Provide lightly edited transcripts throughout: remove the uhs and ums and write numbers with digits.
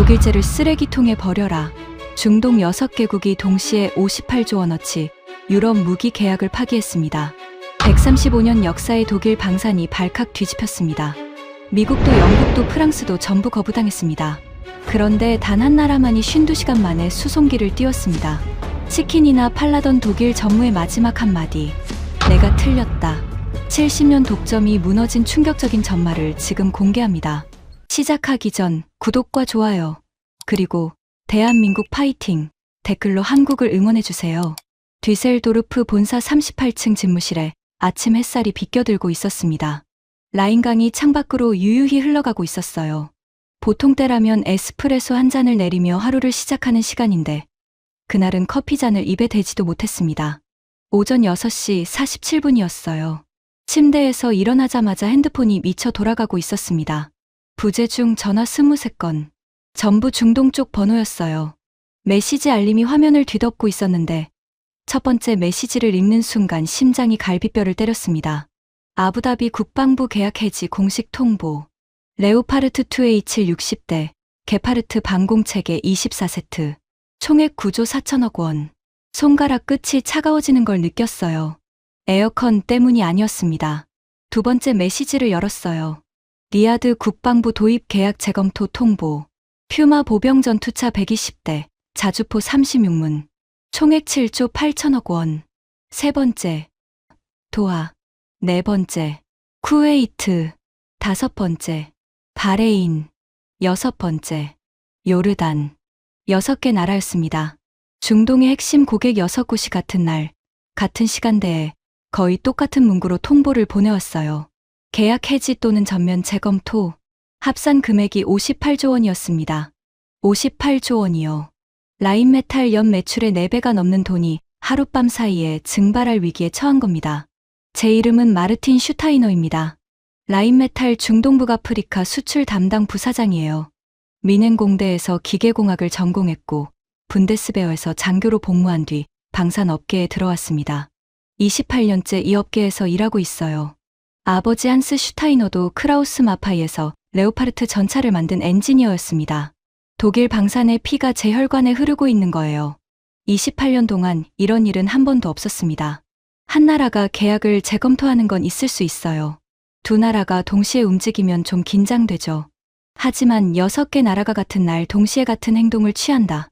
독일제를 쓰레기통에 버려라. 중동 6개국이 동시에 58조 원어치 유럽 무기 계약을 파기했습니다. 135년 역사의 독일 방산이 발칵 뒤집혔습니다. 미국도 영국도 프랑스도 전부 거부당했습니다. 그런데 단 한 나라만이 52시간 만에 수송기를 띄웠습니다. 치킨이나 팔라던 독일 전무의 마지막 한마디. 내가 틀렸다. 70년 독점이 무너진 충격적인 전말을 지금 공개합니다. 시작하기 전 구독과 좋아요, 그리고 대한민국 파이팅 댓글로 한국을 응원해주세요. 뒤셀도르프 본사 38층 집무실에 아침 햇살이 비껴들고 있었습니다. 라인강이 창밖으로 유유히 흘러가고 있었어요. 보통 때라면 에스프레소 한 잔을 내리며 하루를 시작하는 시간인데 그날은 커피잔을 입에 대지도 못했습니다. 오전 6시 47분이었어요. 침대에서 일어나자마자 핸드폰이 미쳐 돌아가고 있었습니다. 부재중 전화 23건. 전부 중동 쪽 번호였어요. 메시지 알림이 화면을 뒤덮고 있었는데 첫 번째 메시지를 읽는 순간 심장이 갈비뼈를 때렸습니다. 아부다비 국방부 계약 해지 공식 통보. 레오파르트 2A7 60대, 게파르트 방공체계 24세트. 총액 9조 4천억 원. 손가락 끝이 차가워지는 걸 느꼈어요. 에어컨 때문이 아니었습니다. 두 번째 메시지를 열었어요. 리야드 국방부 도입 계약 재검토 통보. 퓨마 보병 전투차 120대, 자주포 36문. 총액 7조 8천억 원. 세 번째, 도하. 네 번째, 쿠웨이트. 다섯 번째, 바레인. 여섯 번째, 요르단. 6개 나라였습니다. 중동의 핵심 고객 6곳이 같은 날, 같은 시간대에 거의 똑같은 문구로 통보를 보내왔어요. 계약 해지 또는 전면 재검토. 합산 금액이 58조 원이었습니다. 58조 원이요. 라인메탈 연 매출의 4배가 넘는 돈이 하룻밤 사이에 증발할 위기에 처한 겁니다. 제 이름은 마르틴 슈타이너입니다. 라인메탈 중동 북아프리카 수출 담당 부사장이에요. 미넨공대에서 기계공학을 전공했고 분데스베어에서 장교로 복무한 뒤 방산업계에 들어왔습니다. 28년째 이 업계에서 일하고 있어요. 아버지 한스 슈타이너도 크라우스 마파이에서 레오파르트 전차를 만든 엔지니어였습니다. 독일 방산의 피가 제 혈관에 흐르고 있는 거예요. 28년 동안 이런 일은 한 번도 없었습니다. 한 나라가 계약을 재검토하는 건 있을 수 있어요. 두 나라가 동시에 움직이면 좀 긴장되죠. 하지만 6개 나라가 같은 날 동시에 같은 행동을 취한다.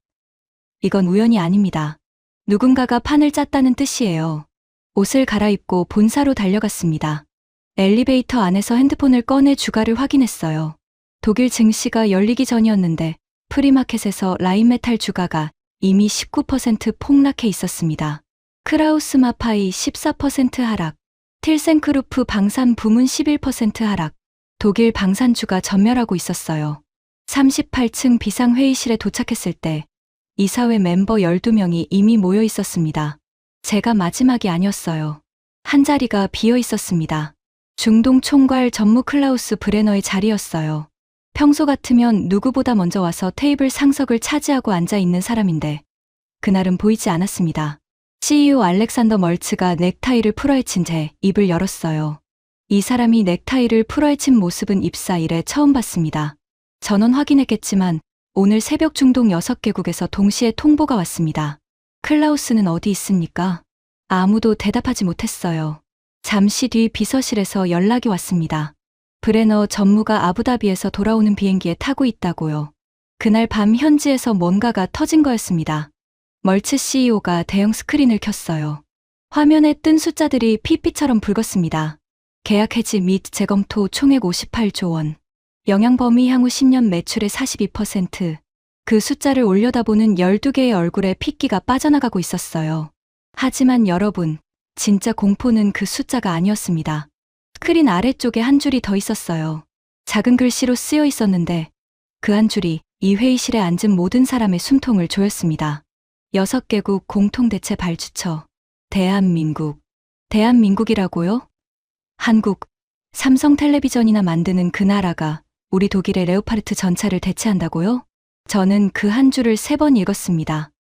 이건 우연이 아닙니다. 누군가가 판을 짰다는 뜻이에요. 옷을 갈아입고 본사로 달려갔습니다. 엘리베이터 안에서 핸드폰을 꺼내 주가를 확인했어요. 독일 증시가 열리기 전이었는데 프리마켓에서 라인메탈 주가가 이미 19% 폭락해 있었습니다. 크라우스 마파이 14% 하락, 틸센크루프 방산 부문 11% 하락. 독일 방산주가 전멸하고 있었어요. 38층 비상회의실에 도착했을 때 이사회 멤버 12명이 이미 모여 있었습니다. 제가 마지막이 아니었어요. 한 자리가 비어 있었습니다. 중동 총괄 전무 클라우스 브레너의 자리였어요. 평소 같으면 누구보다 먼저 와서 테이블 상석을 차지하고 앉아 있는 사람인데 그날은 보이지 않았습니다. CEO 알렉산더 멀츠가 넥타이를 풀어헤친 채 입을 열었어요. 이 사람이 넥타이를 풀어헤친 모습은 입사 이래 처음 봤습니다. 전원 확인했겠지만 오늘 새벽 중동 6개국에서 동시에 통보가 왔습니다. 클라우스는 어디 있습니까? 아무도 대답하지 못했어요. 잠시 뒤 비서실에서 연락이 왔습니다. 브레너 전무가 아부다비에서 돌아오는 비행기에 타고 있다고요. 그날 밤 현지에서 뭔가가 터진 거였습니다. 멀츠 CEO가 대형 스크린을 켰어요. 화면에 뜬 숫자들이 PP처럼 붉었습니다. 계약 해지 및 재검토 총액 58조 원. 영향 범위 향후 10년 매출의 42%. 그 숫자를 올려다보는 12개의 얼굴에 핏기가 빠져나가고 있었어요. 하지만 여러분, 진짜 공포는 그 숫자가 아니었습니다. 스크린 아래쪽에 한 줄이 더 있었어요. 작은 글씨로 쓰여 있었는데 그 한 줄이 이 회의실에 앉은 모든 사람의 숨통을 조였습니다. 6개국 공통대체 발주처. 대한민국. 대한민국이라고요? 한국. 삼성텔레비전이나 만드는 그 나라가 우리 독일의 레오파르트 전차를 대체한다고요? 저는 그 한 줄을 3번 읽었습니다.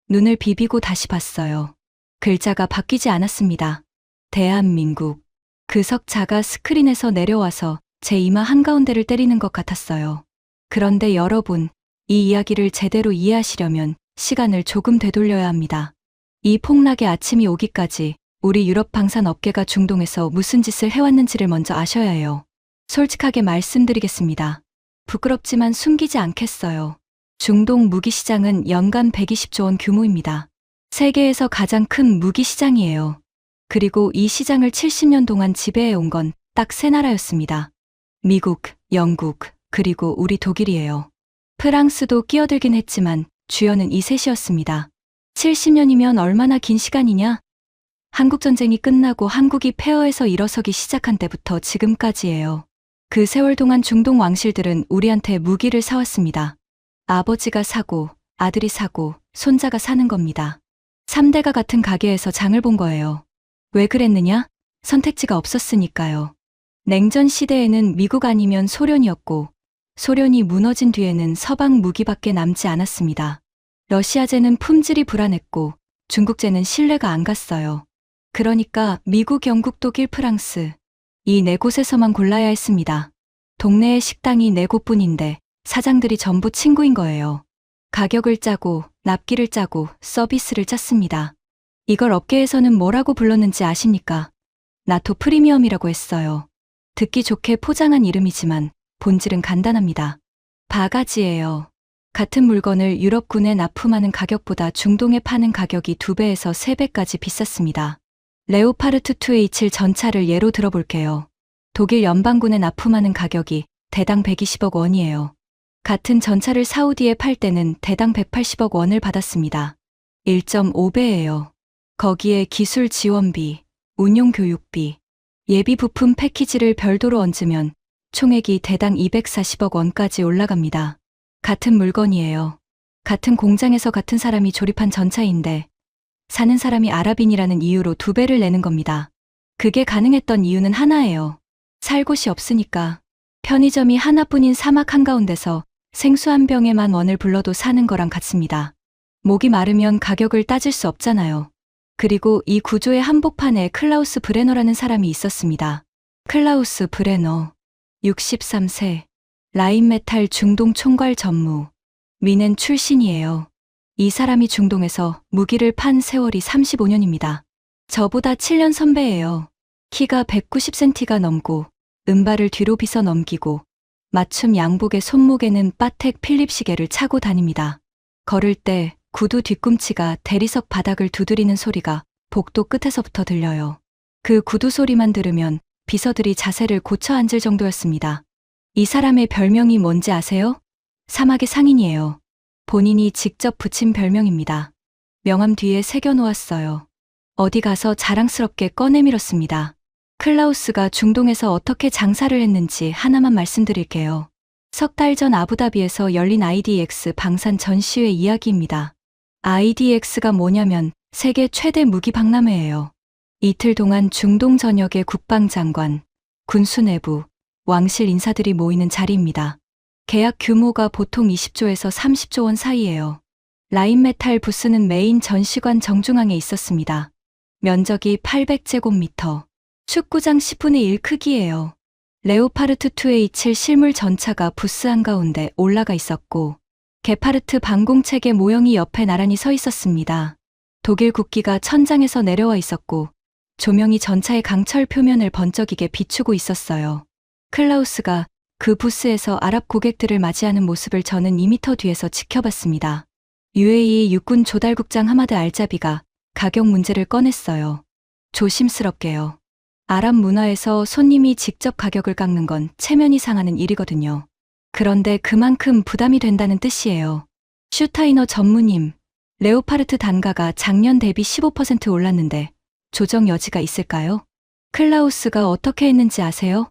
눈을 비비고 다시 봤어요. 글자가 바뀌지 않았습니다. 대한민국. 그 석자가 스크린에서 내려와서 제 이마 한가운데를 때리는 것 같았어요. 그런데 여러분, 이 이야기를 제대로 이해하시려면 시간을 조금 되돌려야 합니다. 이 폭락의 아침이 오기까지 우리 유럽 방산 업계가 중동에서 무슨 짓을 해왔는지를 먼저 아셔야 해요. 솔직하게 말씀드리겠습니다. 부끄럽지만 숨기지 않겠어요. 중동 무기 시장은 연간 120조 원 규모입니다. 세계에서 가장 큰 무기 시장이에요. 그리고 이 시장을 70년 동안 지배해온 건 딱 세 나라였습니다. 미국, 영국, 그리고 우리 독일이에요. 프랑스도 끼어들긴 했지만 주요는 이 셋이었습니다. 70년이면 얼마나 긴 시간이냐? 한국전쟁이 끝나고 한국이 폐허에서 일어서기 시작한 때부터 지금까지예요. 그 세월 동안 중동 왕실들은 우리한테 무기를 사왔습니다. 아버지가 사고, 아들이 사고, 손자가 사는 겁니다. 3대가 같은 가게에서 장을 본 거예요. 왜 그랬느냐? 선택지가 없었으니까요. 냉전 시대에는 미국 아니면 소련이었고, 소련이 무너진 뒤에는 서방 무기밖에 남지 않았습니다. 러시아제는 품질이 불안했고, 중국제는 신뢰가 안 갔어요. 그러니까 미국, 영국, 독일, 프랑스, 이 네 곳에서만 골라야 했습니다. 동네의 식당이 네 곳뿐인데 사장들이 전부 친구인 거예요. 가격을 짜고, 납기를 짜고, 서비스를 짰습니다. 이걸 업계에서는 뭐라고 불렀는지 아십니까? 나토 프리미엄이라고 했어요. 듣기 좋게 포장한 이름이지만 본질은 간단합니다. 바가지예요. 같은 물건을 유럽군에 납품하는 가격보다 중동에 파는 가격이 2배에서 3배까지 비쌌습니다. 레오파르트 2A7 전차를 예로 들어볼게요. 독일 연방군에 납품하는 가격이 대당 120억 원이에요. 같은 전차를 사우디에 팔 때는 대당 180억 원을 받았습니다. 1.5배예요. 거기에 기술 지원비, 운용 교육비, 예비 부품 패키지를 별도로 얹으면 총액이 대당 240억 원까지 올라갑니다. 같은 물건이에요. 같은 공장에서 같은 사람이 조립한 전차인데 사는 사람이 아랍인이라는 이유로 2배를 내는 겁니다. 그게 가능했던 이유는 하나예요. 살 곳이 없으니까. 편의점이 하나뿐인 사막 한가운데서 생수 한 병에 10,000원을 불러도 사는 거랑 같습니다. 목이 마르면 가격을 따질 수 없잖아요. 그리고 이 구조의 한복판에 클라우스 브레너라는 사람이 있었습니다. 클라우스 브레너, 63세, 라인메탈 중동 총괄 전무, 미넨 출신이에요. 이 사람이 중동에서 무기를 판 세월이 35년입니다. 저보다 7년 선배예요. 키가 190cm가 넘고 은발을 뒤로 빗어 넘기고 맞춤 양복의 손목에는 파텍 필립 시계를 차고 다닙니다. 걸을 때 구두 뒤꿈치가 대리석 바닥을 두드리는 소리가 복도 끝에서부터 들려요. 그 구두 소리만 들으면 비서들이 자세를 고쳐 앉을 정도였습니다. 이 사람의 별명이 뭔지 아세요? 사막의 상인이에요. 본인이 직접 붙인 별명입니다. 명함 뒤에 새겨놓았어요. 어디 가서 자랑스럽게 꺼내밀었습니다. 클라우스가 중동에서 어떻게 장사를 했는지 하나만 말씀드릴게요. 석 달 전 아부다비에서 열린 IDX 방산 전시회 이야기입니다. IDX가 뭐냐면 세계 최대 무기 박람회예요. 이틀 동안 중동 전역의 국방장관, 군수 내부, 왕실 인사들이 모이는 자리입니다. 계약 규모가 보통 20조에서 30조 원 사이예요. 라인메탈 부스는 메인 전시관 정중앙에 있었습니다. 면적이 800제곱미터, 축구장 10분의 1 크기예요. 레오파르트 2A7 실물 전차가 부스 한가운데 올라가 있었고 게파르트 방공체계 모형이 옆에 나란히 서 있었습니다. 독일 국기가 천장에서 내려와 있었고 조명이 전차의 강철 표면을 번쩍이게 비추고 있었어요. 클라우스가 그 부스에서 아랍 고객들을 맞이하는 모습을 저는 2m 뒤에서 지켜봤습니다. UAE 육군 조달국장 하마드 알자비가 가격 문제를 꺼냈어요. 조심스럽게요. 아랍 문화에서 손님이 직접 가격을 깎는 건 체면이 상하는 일이거든요. 그런데 그만큼 부담이 된다는 뜻이에요. 슈타이너 전무님, 레오파르트 단가가 작년 대비 15% 올랐는데 조정 여지가 있을까요? 클라우스가 어떻게 했는지 아세요?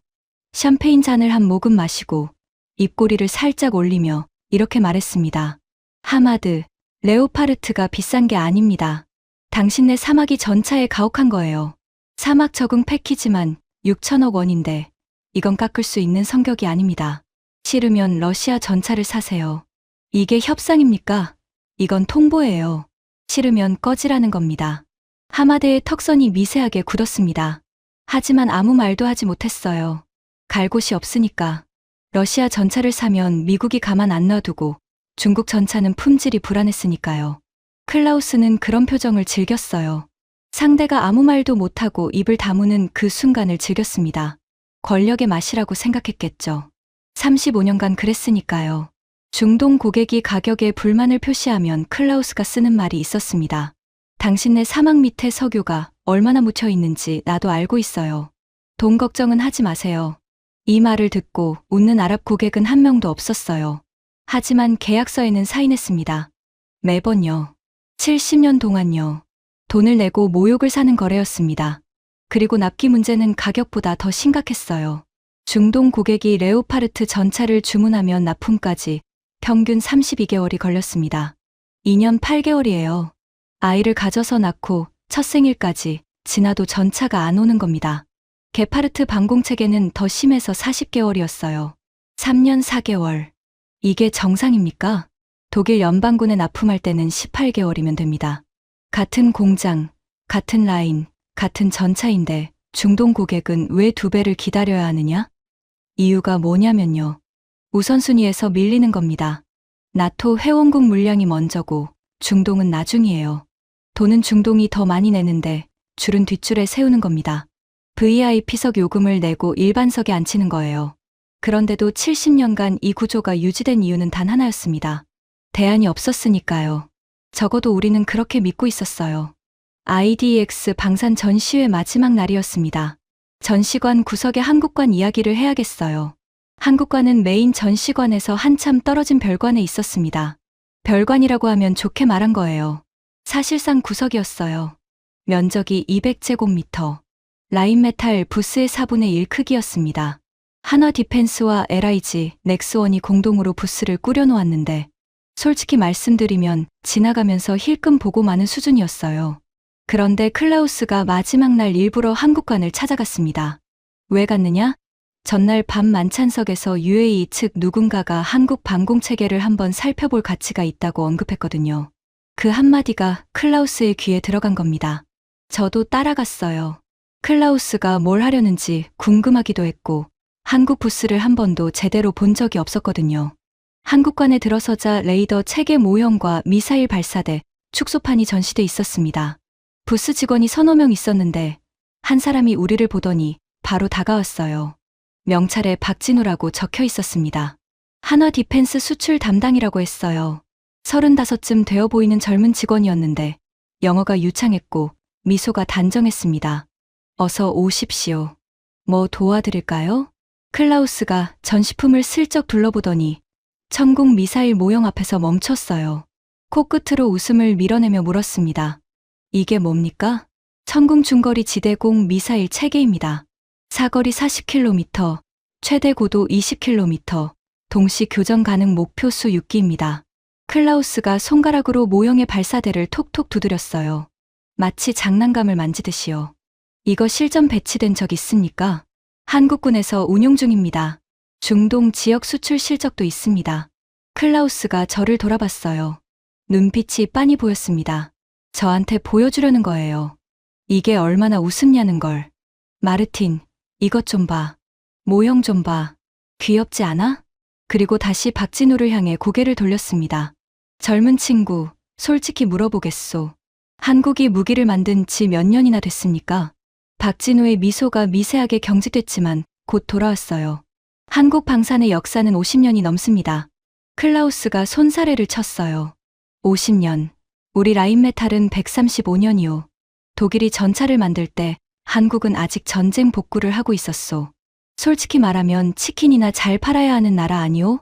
샴페인 잔을 한 모금 마시고 입꼬리를 살짝 올리며 이렇게 말했습니다. 하마드, 레오파르트가 비싼 게 아닙니다. 당신네 사막이 전차에 가혹한 거예요. 사막 적응 패키지만 6천억 원인데 이건 깎을 수 있는 성격이 아닙니다. 싫으면 러시아 전차를 사세요. 이게 협상입니까? 이건 통보예요. 싫으면 꺼지라는 겁니다. 하마드의 턱선이 미세하게 굳었습니다. 하지만 아무 말도 하지 못했어요. 갈 곳이 없으니까. 러시아 전차를 사면 미국이 가만 안 놔두고 중국 전차는 품질이 불안했으니까요. 클라우스는 그런 표정을 즐겼어요. 상대가 아무 말도 못하고 입을 다무는 그 순간을 즐겼습니다. 권력의 맛이라고 생각했겠죠. 35년간 그랬으니까요. 중동 고객이 가격에 불만을 표시하면 클라우스가 쓰는 말이 있었습니다. 당신네 사막 밑에 석유가 얼마나 묻혀 있는지 나도 알고 있어요. 돈 걱정은 하지 마세요. 이 말을 듣고 웃는 아랍 고객은 한 명도 없었어요. 하지만 계약서에는 사인했습니다. 매번요. 70년 동안요. 돈을 내고 모욕을 사는 거래였습니다. 그리고 납기 문제는 가격보다 더 심각했어요. 중동 고객이 레오파르트 전차를 주문하면 납품까지 평균 32개월이 걸렸습니다. 2년 8개월이에요. 아이를 가져서 낳고 첫 생일까지 지나도 전차가 안 오는 겁니다. 게파르트 방공체계는 더 심해서 40개월이었어요. 3년 4개월. 이게 정상입니까? 독일 연방군에 납품할 때는 18개월이면 됩니다. 같은 공장, 같은 라인, 같은 전차인데 중동 고객은 왜 2배를 기다려야 하느냐? 이유가 뭐냐면요. 우선순위에서 밀리는 겁니다. 나토 회원국 물량이 먼저고 중동은 나중이에요. 돈은 중동이 더 많이 내는데 줄은 뒷줄에 세우는 겁니다. VIP석 요금을 내고 일반석에 앉히는 거예요. 그런데도 70년간 이 구조가 유지된 이유는 단 하나였습니다. 대안이 없었으니까요. 적어도 우리는 그렇게 믿고 있었어요. IDX 방산 전시회 마지막 날이었습니다. 전시관 구석에 한국관 이야기를 해야겠어요. 한국관은 메인 전시관에서 한참 떨어진 별관에 있었습니다. 별관이라고 하면 좋게 말한 거예요. 사실상 구석이었어요. 면적이 200제곱미터. 라인메탈 부스의 4분의 1 크기였습니다. 한화 디펜스와 LIG, 넥스원이 공동으로 부스를 꾸려놓았는데 솔직히 말씀드리면 지나가면서 힐끔 보고 마는 수준이었어요. 그런데 클라우스가 마지막 날 일부러 한국관을 찾아갔습니다. 왜 갔느냐? 전날 밤 만찬석에서 UAE 측 누군가가 한국 방공체계를 한번 살펴볼 가치가 있다고 언급했거든요. 그 한마디가 클라우스의 귀에 들어간 겁니다. 저도 따라갔어요. 클라우스가 뭘 하려는지 궁금하기도 했고 한국 부스를 한 번도 제대로 본 적이 없었거든요. 한국관에 들어서자 레이더 체계 모형과 미사일 발사대, 축소판이 전시돼 있었습니다. 부스 직원이 서너 명 있었는데 한 사람이 우리를 보더니 바로 다가왔어요. 명찰에 박진우라고 적혀 있었습니다. 한화 디펜스 수출 담당이라고 했어요. 35쯤 되어 보이는 젊은 직원이었는데 영어가 유창했고 미소가 단정했습니다. 어서 오십시오. 뭐 도와드릴까요? 클라우스가 전시품을 슬쩍 둘러보더니 천국 미사일 모형 앞에서 멈췄어요. 코끝으로 웃음을 밀어내며 물었습니다. 이게 뭡니까? 천궁 중거리 지대공 미사일 체계입니다. 사거리 40km, 최대 고도 20km, 동시 교전 가능 목표 수 6기입니다. 클라우스가 손가락으로 모형의 발사대를 톡톡 두드렸어요. 마치 장난감을 만지듯이요. 이거 실전 배치된 적 있습니까? 한국군에서 운용 중입니다. 중동 지역 수출 실적도 있습니다. 클라우스가 저를 돌아봤어요. 눈빛이 빤히 보였습니다. 저한테 보여주려는 거예요. 이게 얼마나 우습냐는 걸. 마르틴, 이것 좀 봐. 모형 좀 봐. 귀엽지 않아? 그리고 다시 박진우를 향해 고개를 돌렸습니다. 젊은 친구, 솔직히 물어보겠소. 한국이 무기를 만든 지 몇 년이나 됐습니까? 박진우의 미소가 미세하게 경직됐지만 곧 돌아왔어요. 한국 방산의 역사는 50년이 넘습니다. 클라우스가 손사래를 쳤어요. 50년. 우리 라인메탈은 135년이요. 독일이 전차를 만들 때 한국은 아직 전쟁 복구를 하고 있었소. 솔직히 말하면 치킨이나 잘 팔아야 하는 나라 아니오?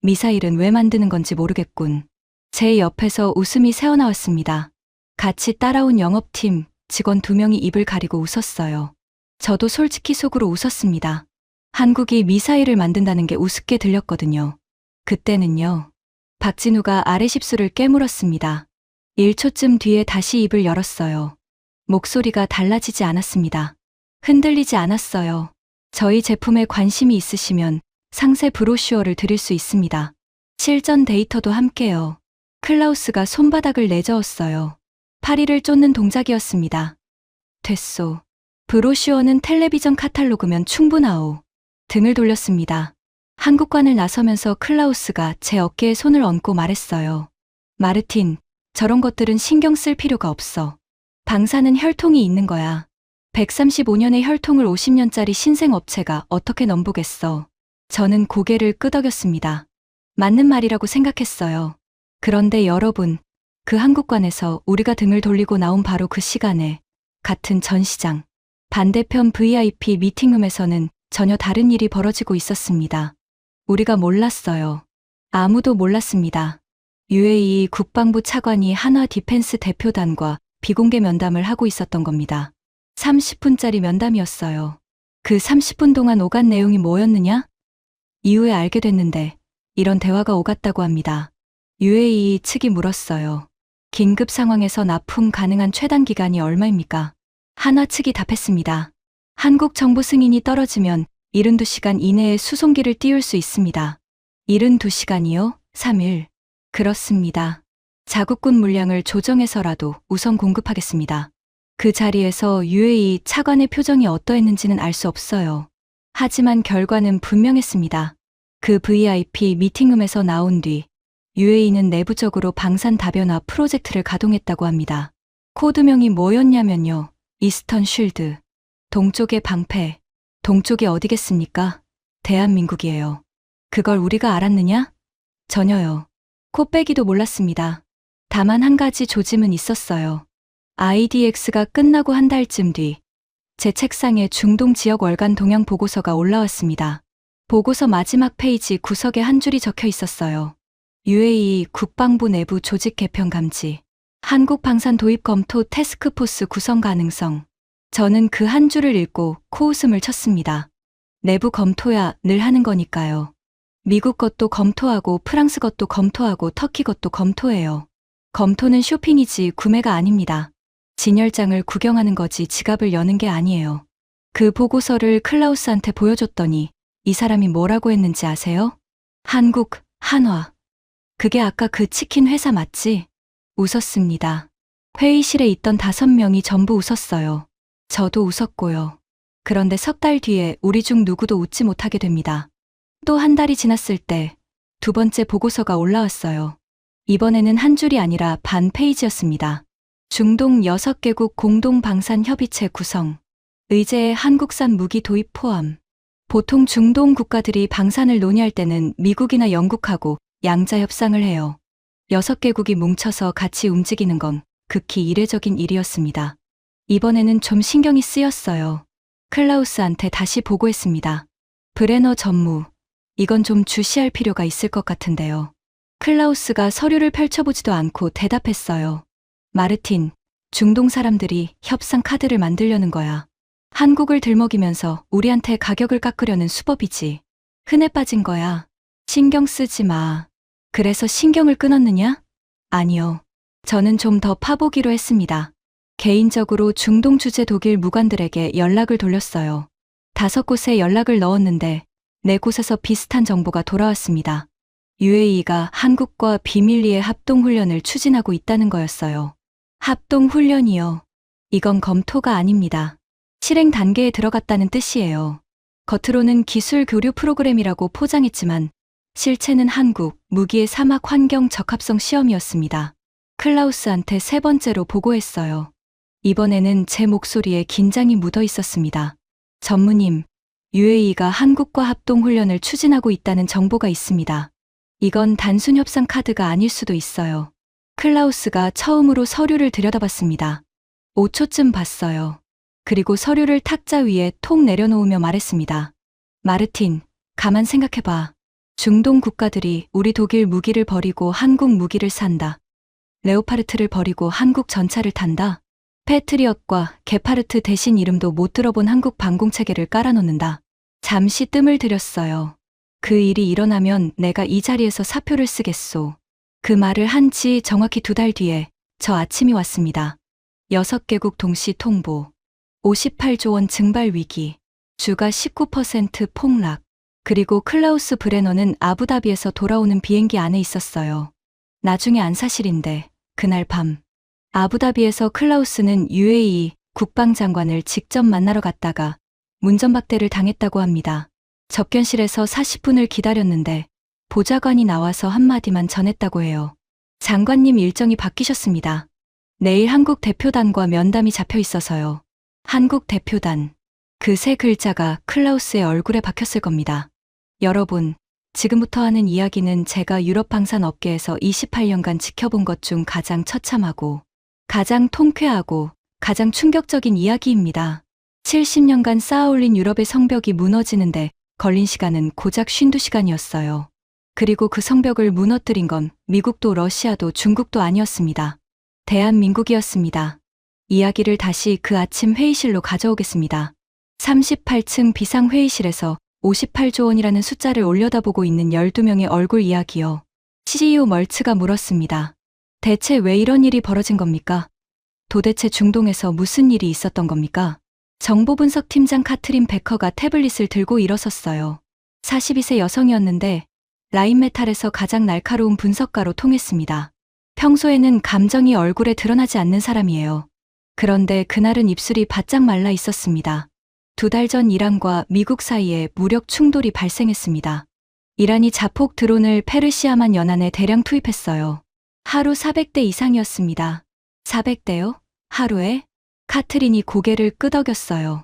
미사일은 왜 만드는 건지 모르겠군. 제 옆에서 웃음이 새어나왔습니다. 같이 따라온 영업팀 직원 2명이 입을 가리고 웃었어요. 저도 솔직히 속으로 웃었습니다. 한국이 미사일을 만든다는 게 우습게 들렸거든요. 그때는요. 박진우가 아래십수를 깨물었습니다. 1초쯤 뒤에 다시 입을 열었어요. 목소리가 달라지지 않았습니다. 흔들리지 않았어요. 저희 제품에 관심이 있으시면 상세 브로슈어를 드릴 수 있습니다. 실전 데이터도 함께요. 클라우스가 손바닥을 내저었어요. 파리를 쫓는 동작이었습니다. 됐소. 브로슈어는 텔레비전 카탈로그면 충분하오. 등을 돌렸습니다. 한국관을 나서면서 클라우스가 제 어깨에 손을 얹고 말했어요. 마르틴, 저런 것들은 신경 쓸 필요가 없어. 방사는 혈통이 있는 거야. 135년의 혈통을 50년짜리 신생업체가 어떻게 넘보겠어. 저는 고개를 끄덕였습니다. 맞는 말이라고 생각했어요. 그런데 여러분, 그 한국관에서 우리가 등을 돌리고 나온 바로 그 시간에 같은 전시장, 반대편 VIP 미팅룸에서는 전혀 다른 일이 벌어지고 있었습니다. 우리가 몰랐어요. 아무도 몰랐습니다. UAE 국방부 차관이 한화 디펜스 대표단과 비공개 면담을 하고 있었던 겁니다. 30분짜리 면담이었어요. 그 30분 동안 오간 내용이 뭐였느냐? 이후에 알게 됐는데 이런 대화가 오갔다고 합니다. UAE 측이 물었어요. 긴급 상황에서 납품 가능한 최단 기간이 얼마입니까? 한화 측이 답했습니다. 한국 정부 승인이 떨어지면 72시간 이내에 수송기를 띄울 수 있습니다. 72시간이요? 3일. 그렇습니다. 자국군 물량을 조정해서라도 우선 공급하겠습니다. 그 자리에서 UAE 차관의 표정이 어떠했는지는 알 수 없어요. 하지만 결과는 분명했습니다. 그 VIP 미팅룸에서 나온 뒤 UAE는 내부적으로 방산 다변화 프로젝트를 가동했다고 합니다. 코드명이 뭐였냐면요. 이스턴 쉴드. 동쪽의 방패. 동쪽이 어디겠습니까? 대한민국이에요. 그걸 우리가 알았느냐? 전혀요. 코빼기도 몰랐습니다. 다만 한 가지 조짐은 있었어요. IDX가 끝나고 한 달쯤 뒤 제 책상에 중동 지역 월간 동향 보고서가 올라왔습니다. 보고서 마지막 페이지 구석에 한 줄이 적혀 있었어요. UAE 국방부 내부 조직 개편 감지. 한국 방산 도입 검토 태스크포스 구성 가능성. 저는 그 한 줄을 읽고 코웃음을 쳤습니다. 내부 검토야 늘 하는 거니까요. 미국 것도 검토하고 프랑스 것도 검토하고 터키 것도 검토해요. 검토는 쇼핑이지 구매가 아닙니다. 진열장을 구경하는 거지 지갑을 여는 게 아니에요. 그 보고서를 클라우스한테 보여줬더니 이 사람이 뭐라고 했는지 아세요? 한국, 한화. 그게 아까 그 치킨 회사 맞지? 웃었습니다. 회의실에 있던 5명이 전부 웃었어요. 저도 웃었고요. 그런데 석 달 뒤에 우리 중 누구도 웃지 못하게 됩니다. 또 한 달이 지났을 때 두 번째 보고서가 올라왔어요. 이번에는 한 줄이 아니라 반 페이지였습니다. 중동 6개국 공동방산협의체 구성. 의제의 한국산 무기 도입 포함. 보통 중동 국가들이 방산을 논의할 때는 미국이나 영국하고 양자 협상을 해요. 6개국이 뭉쳐서 같이 움직이는 건 극히 이례적인 일이었습니다. 이번에는 좀 신경이 쓰였어요. 클라우스한테 다시 보고했습니다. 브레너 전무, 이건 좀 주시할 필요가 있을 것 같은데요. 클라우스가 서류를 펼쳐보지도 않고 대답했어요. 마르틴, 중동 사람들이 협상 카드를 만들려는 거야. 한국을 들먹이면서 우리한테 가격을 깎으려는 수법이지. 흔해 빠진 거야. 신경 쓰지 마. 그래서 신경을 끊었느냐? 아니요. 저는 좀 더 파보기로 했습니다. 개인적으로 중동 주재 독일 무관들에게 연락을 돌렸어요. 5곳에 연락을 넣었는데 4곳에서 비슷한 정보가 돌아왔습니다. UAE가 한국과 비밀리에 합동훈련을 추진하고 있다는 거였어요. 합동훈련이요. 이건 검토가 아닙니다. 실행 단계에 들어갔다는 뜻이에요. 겉으로는 기술 교류 프로그램이라고 포장했지만 실체는 한국 무기의 사막 환경 적합성 시험이었습니다. 클라우스한테 3번째로 보고했어요. 이번에는 제 목소리에 긴장이 묻어 있었습니다. 전무님, UAE가 한국과 합동훈련을 추진하고 있다는 정보가 있습니다. 이건 단순 협상 카드가 아닐 수도 있어요. 클라우스가 처음으로 서류를 들여다봤습니다. 5초쯤 봤어요. 그리고 서류를 탁자 위에 톡 내려놓으며 말했습니다. 마르틴, 가만 생각해봐. 중동 국가들이 우리 독일 무기를 버리고 한국 무기를 산다. 레오파르트를 버리고 한국 전차를 탄다. 패트리엇과 게파르트 대신 이름도 못 들어본 한국 방공체계를 깔아놓는다. 잠시 뜸을 들였어요. 그 일이 일어나면 내가 이 자리에서 사표를 쓰겠소. 그 말을 한 지 정확히 2달 뒤에 저 아침이 왔습니다. 6개국 동시 통보. 58조 원 증발 위기. 주가 19% 폭락. 그리고 클라우스 브레너는 아부다비에서 돌아오는 비행기 안에 있었어요. 나중에 안 사실인데 그날 밤 아부다비에서 클라우스는 UAE 국방장관을 직접 만나러 갔다가 문전박대를 당했다고 합니다. 접견실에서 40분을 기다렸는데 보좌관이 나와서 한마디만 전했다고 해요. 장관님 일정이 바뀌셨습니다. 내일 한국 대표단과 면담이 잡혀 있어서요. 한국 대표단. 그 세 글자가 클라우스의 얼굴에 박혔을 겁니다. 여러분, 지금부터 하는 이야기는 제가 유럽 방산 업계에서 28년간 지켜본 것 중 가장 처참하고, 가장 통쾌하고, 가장 충격적인 이야기입니다. 70년간 쌓아올린 유럽의 성벽이 무너지는데 걸린 시간은 고작 52시간이었어요. 그리고 그 성벽을 무너뜨린 건 미국도 러시아도 중국도 아니었습니다. 대한민국이었습니다. 이야기를 다시 그 아침 회의실로 가져오겠습니다. 38층 비상회의실에서 58조 원이라는 숫자를 올려다보고 있는 12명의 얼굴 이야기요. CEO 멀츠가 물었습니다. 대체 왜 이런 일이 벌어진 겁니까? 도대체 중동에서 무슨 일이 있었던 겁니까? 정보분석팀장 카트린 베커가 태블릿을 들고 일어섰어요. 42세 여성이었는데 라인메탈에서 가장 날카로운 분석가로 통했습니다. 평소에는 감정이 얼굴에 드러나지 않는 사람이에요. 그런데 그날은 입술이 바짝 말라 있었습니다. 2달 전 이란과 미국 사이에 무력 충돌이 발생했습니다. 이란이 자폭 드론을 페르시아만 연안에 대량 투입했어요. 하루 400대 이상이었습니다. 400대요? 하루에? 카트린이 고개를 끄덕였어요.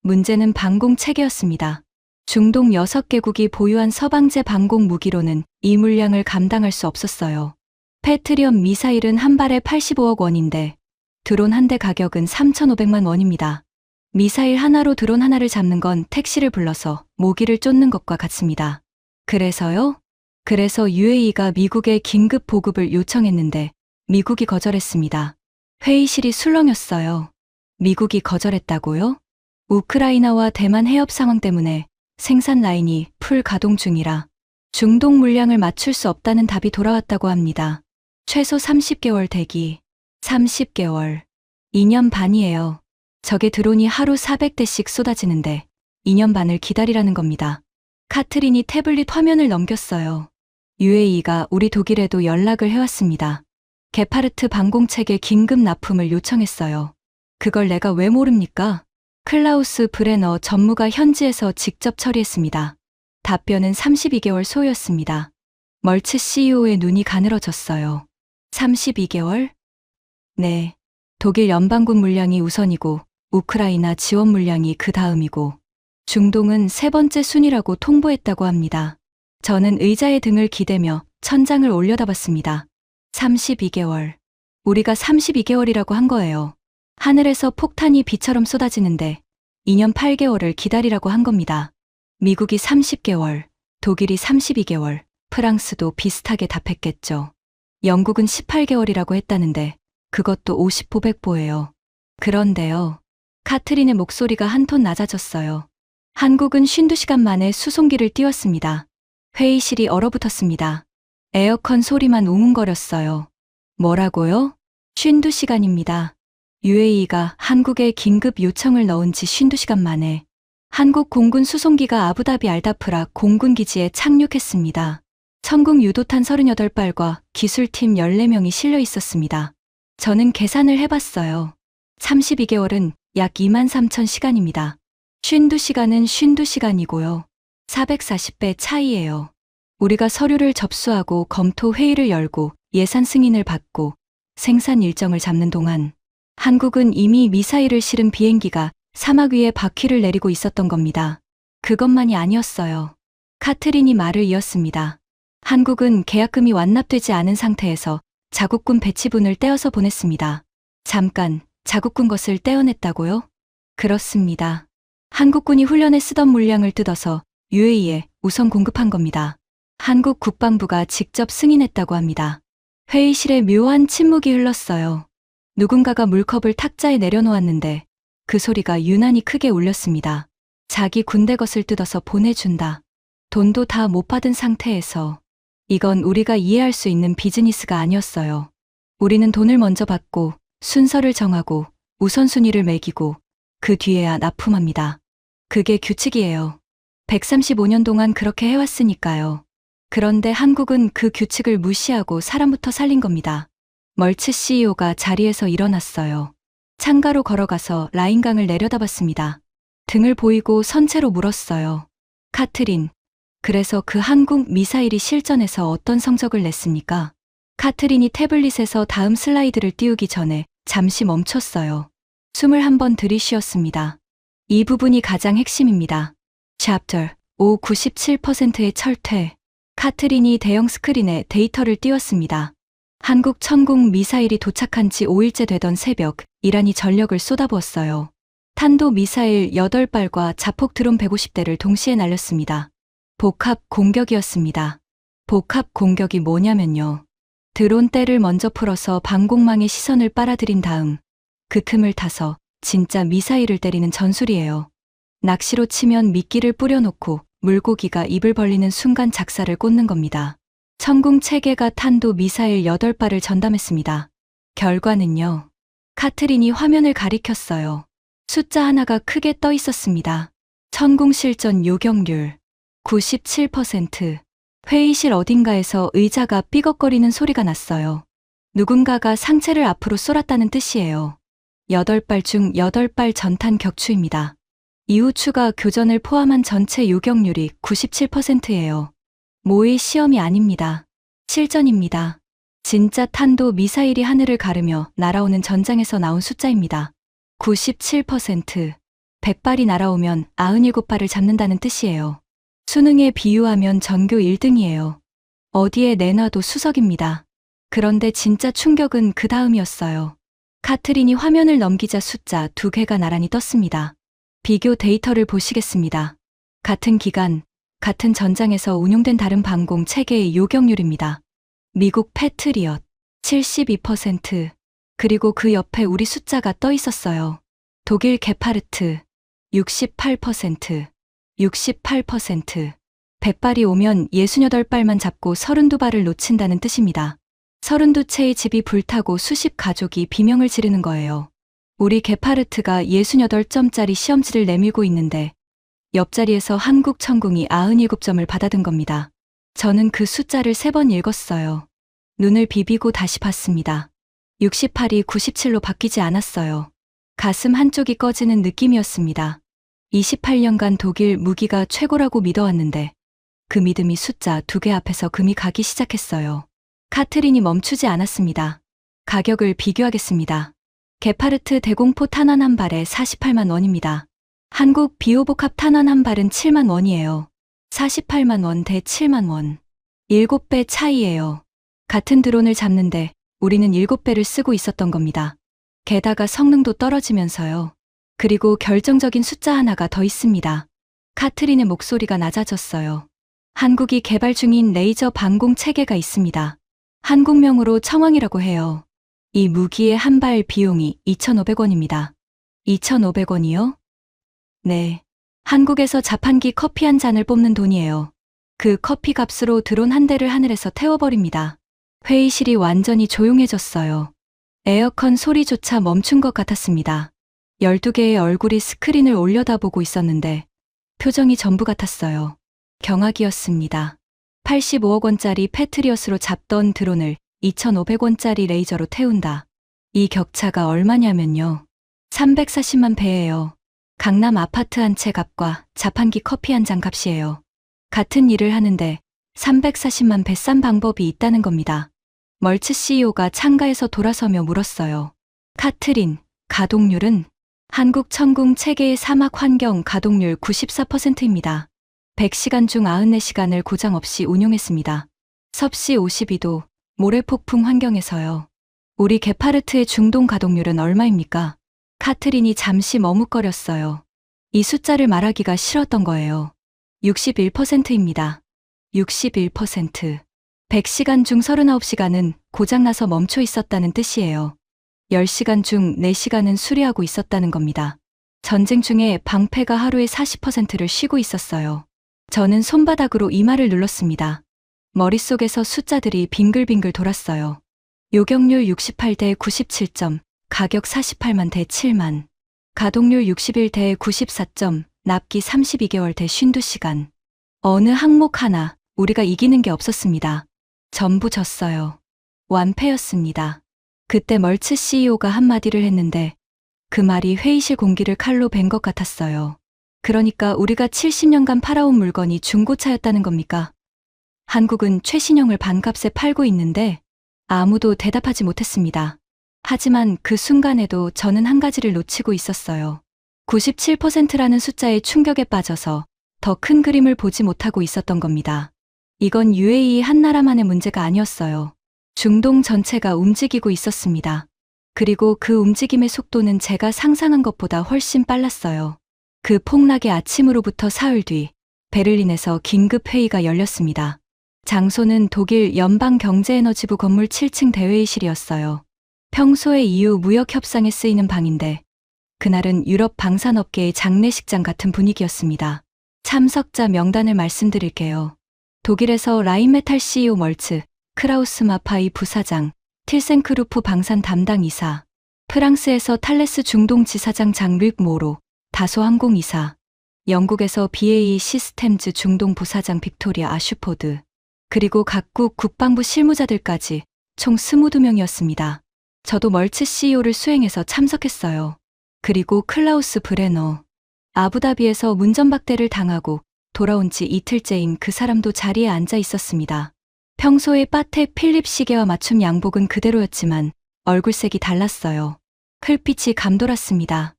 문제는 방공 체계였습니다. 중동 6개국이 보유한 서방제 방공 무기로는 이 물량을 감당할 수 없었어요. 패트리엄 미사일은 한 발에 85억 원인데 드론 한 대 가격은 3,500만 원입니다. 미사일 하나로 드론 하나를 잡는 건 택시를 불러서 모기를 쫓는 것과 같습니다. 그래서요? 그래서 UAE가 미국에 긴급 보급을 요청했는데 미국이 거절했습니다. 회의실이 술렁였어요. 미국이 거절했다고요? 우크라이나와 대만 해협 상황 때문에 생산 라인이 풀 가동 중이라 중동 물량을 맞출 수 없다는 답이 돌아왔다고 합니다. 최소 30개월 대기. 30개월. 2년 반이에요. 적의 드론이 하루 400대씩 쏟아지는데 2년 반을 기다리라는 겁니다. 카트린이 태블릿 화면을 넘겼어요. UAE가 우리 독일에도 연락을 해왔습니다. 게파르트 방공체계 긴급 납품을 요청했어요. 그걸 내가 왜 모릅니까? 클라우스 브레너 전무가 현지에서 직접 처리했습니다. 답변은 32개월 소요였습니다. 멀츠 CEO의 눈이 가늘어졌어요. 32개월? 네. 독일 연방군 물량이 우선이고 우크라이나 지원 물량이 그 다음이고 중동은 세 번째 순위라고 통보했다고 합니다. 저는 의자에 등을 기대며 천장을 올려다봤습니다. 32개월. 우리가 32개월이라고 한 거예요. 하늘에서 폭탄이 비처럼 쏟아지는데 2년 8개월을 기다리라고 한 겁니다. 미국이 30개월, 독일이 32개월, 프랑스도 비슷하게 답했겠죠. 영국은 18개월이라고 했다는데 그것도 50보백보예요. 그런데요. 카트린의 목소리가 한 톤 낮아졌어요. 한국은 52시간 만에 수송기를 띄웠습니다. 회의실이 얼어붙었습니다. 에어컨 소리만 웅웅거렸어요. 뭐라고요? 52시간입니다. UAE가 한국에 긴급 요청을 넣은 지 52시간 만에 한국 공군 수송기가 아부다비 알다프라 공군기지에 착륙했습니다. 천국 유도탄 38발과 기술팀 14명이 실려 있었습니다. 저는 계산을 해봤어요. 32개월은 약 23,000시간입니다. 52시간은 52시간이고요. 440배 차이예요. 우리가 서류를 접수하고 검토 회의를 열고 예산 승인을 받고 생산 일정을 잡는 동안 한국은 이미 미사일을 실은 비행기가 사막 위에 바퀴를 내리고 있었던 겁니다. 그것만이 아니었어요. 카트린이 말을 이었습니다. 한국은 계약금이 완납되지 않은 상태에서 자국군 배치분을 떼어서 보냈습니다. 잠깐, 자국군 것을 떼어냈다고요? 그렇습니다. 한국군이 훈련에 쓰던 물량을 뜯어서 UAE에 우선 공급한 겁니다. 한국 국방부가 직접 승인했다고 합니다. 회의실에 묘한 침묵이 흘렀어요. 누군가가 물컵을 탁자에 내려놓았는데 그 소리가 유난히 크게 울렸습니다. 자기 군대 것을 뜯어서 보내준다. 돈도 다 못 받은 상태에서. 이건 우리가 이해할 수 있는 비즈니스가 아니었어요. 우리는 돈을 먼저 받고 순서를 정하고 우선순위를 매기고 그 뒤에야 납품합니다. 그게 규칙이에요. 135년 동안 그렇게 해왔으니까요. 그런데 한국은 그 규칙을 무시하고 사람부터 살린 겁니다. 멀츠 CEO가 자리에서 일어났어요. 창가로 걸어가서 라인강을 내려다봤습니다. 등을 보이고 선체로 물었어요. 카트린, 그래서 그 한국 미사일이 실전에서 어떤 성적을 냈습니까? 카트린이 태블릿에서 다음 슬라이드를 띄우기 전에 잠시 멈췄어요. 숨을 한번 들이쉬었습니다. 이 부분이 가장 핵심입니다. Chapter 5 97%의 철퇴. 카트린이 대형 스크린에 데이터를 띄웠습니다. 한국 천궁 미사일이 도착한 지 5일째 되던 새벽, 이란이 전력을 쏟아부었어요. 탄도 미사일 8발과 자폭 드론 150대를 동시에 날렸습니다. 복합 공격이었습니다. 복합 공격이 뭐냐면요. 드론 떼를 먼저 풀어서 방공망의 시선을 빨아들인 다음 그 틈을 타서 진짜 미사일을 때리는 전술이에요. 낚시로 치면 미끼를 뿌려놓고 물고기가 입을 벌리는 순간 작사를 꽂는 겁니다. 천궁 체계가 탄도 미사일 8발을 전담했습니다. 결과는요. 카트린이 화면을 가리켰어요. 숫자 하나가 크게 떠 있었습니다. 천궁 실전 요격률 97%. 회의실 어딘가에서 의자가 삐걱거리는 소리가 났어요. 누군가가 상체를 앞으로 쏠았다는 뜻이에요. 8발 중 8발 전탄 격추입니다. 이후 추가 교전을 포함한 전체 요격률이 97%예요. 모의 시험이 아닙니다. 실전입니다. 진짜 탄도 미사일이 하늘을 가르며 날아오는 전장에서 나온 숫자입니다. 97%. 100발이 날아오면 97발을 잡는다는 뜻이에요. 수능에 비유하면 전교 1등이에요. 어디에 내놔도 수석입니다. 그런데 진짜 충격은 그 다음이었어요. 카트린이 화면을 넘기자 숫자 2개가 나란히 떴습니다. 비교 데이터를 보시겠습니다. 같은 기간, 같은 전장에서 운용된 다른 방공 체계의 요격률입니다. 미국 패트리엇 72%, 그리고 그 옆에 우리 숫자가 떠 있었어요. 독일 게파르트 68%, 68%. 100발이 오면 68발만 잡고 32발을 놓친다는 뜻입니다. 32채의 집이 불타고 수십 가족이 비명을 지르는 거예요. 우리 게파르트가 68점짜리 시험지를 내밀고 있는데 옆자리에서 한국 천궁이 97점을 받아든 겁니다. 저는 그 숫자를 3번 읽었어요. 눈을 비비고 다시 봤습니다. 68이 97로 바뀌지 않았어요. 가슴 한쪽이 꺼지는 느낌이었습니다. 28년간 독일 무기가 최고라고 믿어왔는데 그 믿음이 숫자 2개 앞에서 금이 가기 시작했어요. 카트린이 멈추지 않았습니다. 가격을 비교하겠습니다. 게파르트 대공포 탄환 한 발에 48만 원입니다. 한국 비호복합 탄환 한 발은 7만 원이에요. 48만 원 대 7만 원. 7배 차이예요. 같은 드론을 잡는데 우리는 7배를 쓰고 있었던 겁니다. 게다가 성능도 떨어지면서요. 그리고 결정적인 숫자 하나가 더 있습니다. 카트린의 목소리가 낮아졌어요. 한국이 개발 중인 레이저 방공 체계가 있습니다. 한국명으로 청왕이라고 해요. 이 무기의 한 발 비용이 2,500원입니다. 2,500원이요? 네. 한국에서 자판기 커피 한 잔을 뽑는 돈이에요. 그 커피 값으로 드론 한 대를 하늘에서 태워버립니다. 회의실이 완전히 조용해졌어요. 에어컨 소리조차 멈춘 것 같았습니다. 12개의 얼굴이 스크린을 올려다보고 있었는데 표정이 전부 같았어요. 경악이었습니다. 85억 원짜리 패트리엇으로 잡던 드론을 2,500원짜리 레이저로 태운다. 이 격차가 얼마냐면요. 340만 배예요. 강남 아파트 한 채 값과 자판기 커피 한 잔 값이에요. 같은 일을 하는데 340만 배 싼 방법이 있다는 겁니다. 멀츠 CEO가 창가에서 돌아서며 물었어요. 카트린, 가동률은? 한국 천궁 체계의 사막 환경 가동률 94%입니다. 100시간 중 94시간을 고장 없이 운용했습니다. 섭씨 52도, 모래폭풍 환경에서요. 우리 게파르트의 중동 가동률은 얼마입니까? 카트린이 잠시 머뭇거렸어요. 이 숫자를 말하기가 싫었던 거예요. 61%입니다. 61%. 100시간 중 39시간은 고장나서 멈춰 있었다는 뜻이에요. 10시간 중 4시간은 수리하고 있었다는 겁니다. 전쟁 중에 방패가 하루에 40%를 쉬고 있었어요. 저는 손바닥으로 이마를 눌렀습니다. 머릿속에서 숫자들이 빙글빙글 돌았어요. 요격률 68대 97점, 가격 48만 대 7만. 가동률 61대 94점, 납기 32개월 대 52시간. 어느 항목 하나 우리가 이기는 게 없었습니다. 전부 졌어요. 완패였습니다. 그때 멀츠 CEO가 한마디를 했는데 그 말이 회의실 공기를 칼로 벤 것 같았어요. 그러니까 우리가 70년간 팔아온 물건이 중고차였다는 겁니까? 한국은 최신형을 반값에 팔고 있는데 아무도 대답하지 못했습니다. 하지만 그 순간에도 저는 한 가지를 놓치고 있었어요. 97%라는 숫자의 충격에 빠져서 더 큰 그림을 보지 못하고 있었던 겁니다. 이건 UAE 한 나라만의 문제가 아니었어요. 중동 전체가 움직이고 있었습니다. 그리고 그 움직임의 속도는 제가 상상한 것보다 훨씬 빨랐어요. 그 폭락의 아침으로부터 사흘 뒤 베를린에서 긴급 회의가 열렸습니다. 장소는 독일 연방경제에너지부 건물 7층 대회의실이었어요. 평소에 EU 무역 협상에 쓰이는 방인데 그날은 유럽 방산업계의 장례식장 같은 분위기였습니다. 참석자 명단을 말씀드릴게요. 독일에서 라인메탈 CEO 멀츠, 크라우스 마파이 부사장, 틸센크루프 방산 담당 이사, 프랑스에서 탈레스 중동 지사장 장르익 모로, 다소 항공 이사, 영국에서 BAE 시스템즈 중동 부사장 빅토리아 아슈포드, 그리고 각국 국방부 실무자들까지 총 22명이었습니다. 저도 멀츠 CEO를 수행해서 참석했어요. 그리고 클라우스 브레너, 아부다비에서 문전박대를 당하고 돌아온 지 이틀째인 그 사람도 자리에 앉아 있었습니다. 평소에 빠테 필립 시계와 맞춤 양복은 그대로였지만 얼굴색이 달랐어요. 흘빛이 감돌았습니다.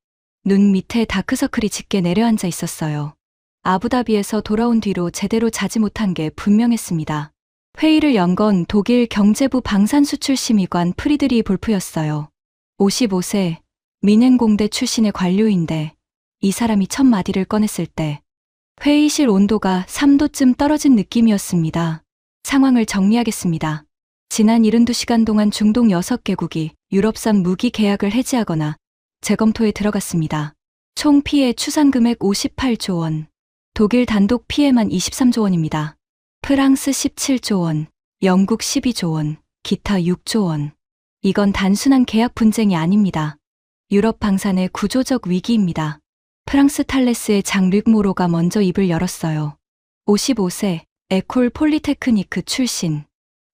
눈 밑에 다크서클이 짙게 내려앉아 있었어요. 아부다비에서 돌아온 뒤로 제대로 자지 못한 게 분명했습니다. 회의를 연 건 독일 경제부 방산수출심의관 프리드리 볼프였어요. 55세, 민행공대 출신의 관료인데 이 사람이 첫 마디를 꺼냈을 때 회의실 온도가 3도쯤 떨어진 느낌이었습니다. 상황을 정리하겠습니다. 지난 72시간 동안 중동 6개국이 유럽산 무기 계약을 해지하거나 재검토에 들어갔습니다. 총 피해 추산 금액 58조 원. 독일 단독 피해만 23조 원입니다. 프랑스 17조 원, 영국 12조 원, 기타 6조 원. 이건 단순한 계약 분쟁이 아닙니다. 유럽 방산의 구조적 위기입니다. 프랑스 탈레스의 장르익 모로가 먼저 입을 열었어요. 55세, 에콜 폴리테크니크 출신.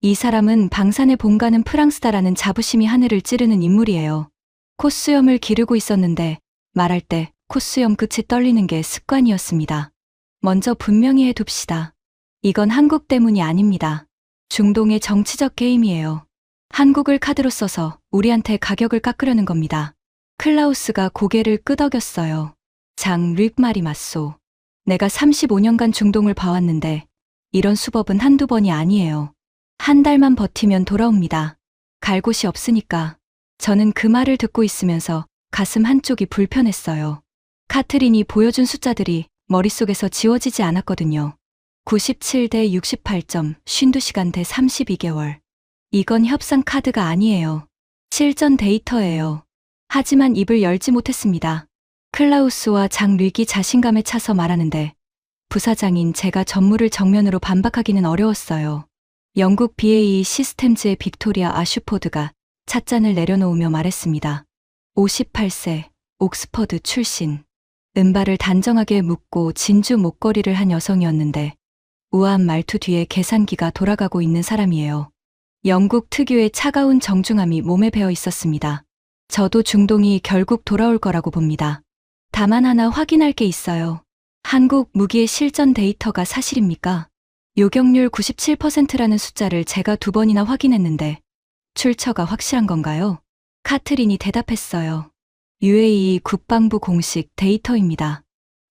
이 사람은 방산의 본가는 프랑스다라는 자부심이 하늘을 찌르는 인물이에요. 콧수염을 기르고 있었는데 말할 때 콧수염 끝이 떨리는 게 습관이었습니다. 먼저 분명히 해둡시다. 이건 한국 때문이 아닙니다. 중동의 정치적 게임이에요. 한국을 카드로 써서 우리한테 가격을 깎으려는 겁니다. 클라우스가 고개를 끄덕였어요. 장르익 말이 맞소. 내가 35년간 중동을 봐왔는데 이런 수법은 한두 번이 아니에요. 한 달만 버티면 돌아옵니다. 갈 곳이 없으니까. 저는 그 말을 듣고 있으면서 가슴 한쪽이 불편했어요. 카트린이 보여준 숫자들이 머릿속에서 지워지지 않았거든요. 97대 68점, 52시간 대 32개월. 이건 협상 카드가 아니에요. 실전 데이터예요. 하지만 입을 열지 못했습니다. 클라우스와 장르익이 자신감에 차서 말하는데 부사장인 제가 전무를 정면으로 반박하기는 어려웠어요. 영국 BAE 시스템즈의 빅토리아 아슈포드가 찻잔을 내려놓으며 말했습니다. 58세, 옥스퍼드 출신. 은발을 단정하게 묶고 진주 목걸이를 한 여성이었는데 우아한 말투 뒤에 계산기가 돌아가고 있는 사람이에요. 영국 특유의 차가운 정중함이 몸에 배어 있었습니다. 저도 중동이 결국 돌아올 거라고 봅니다. 다만 하나 확인할 게 있어요. 한국 무기의 실전 데이터가 사실입니까? 요격률 97%라는 숫자를 제가 2번이나 확인했는데 출처가 확실한 건가요? 카트린이 대답했어요. UAE 국방부 공식 데이터입니다.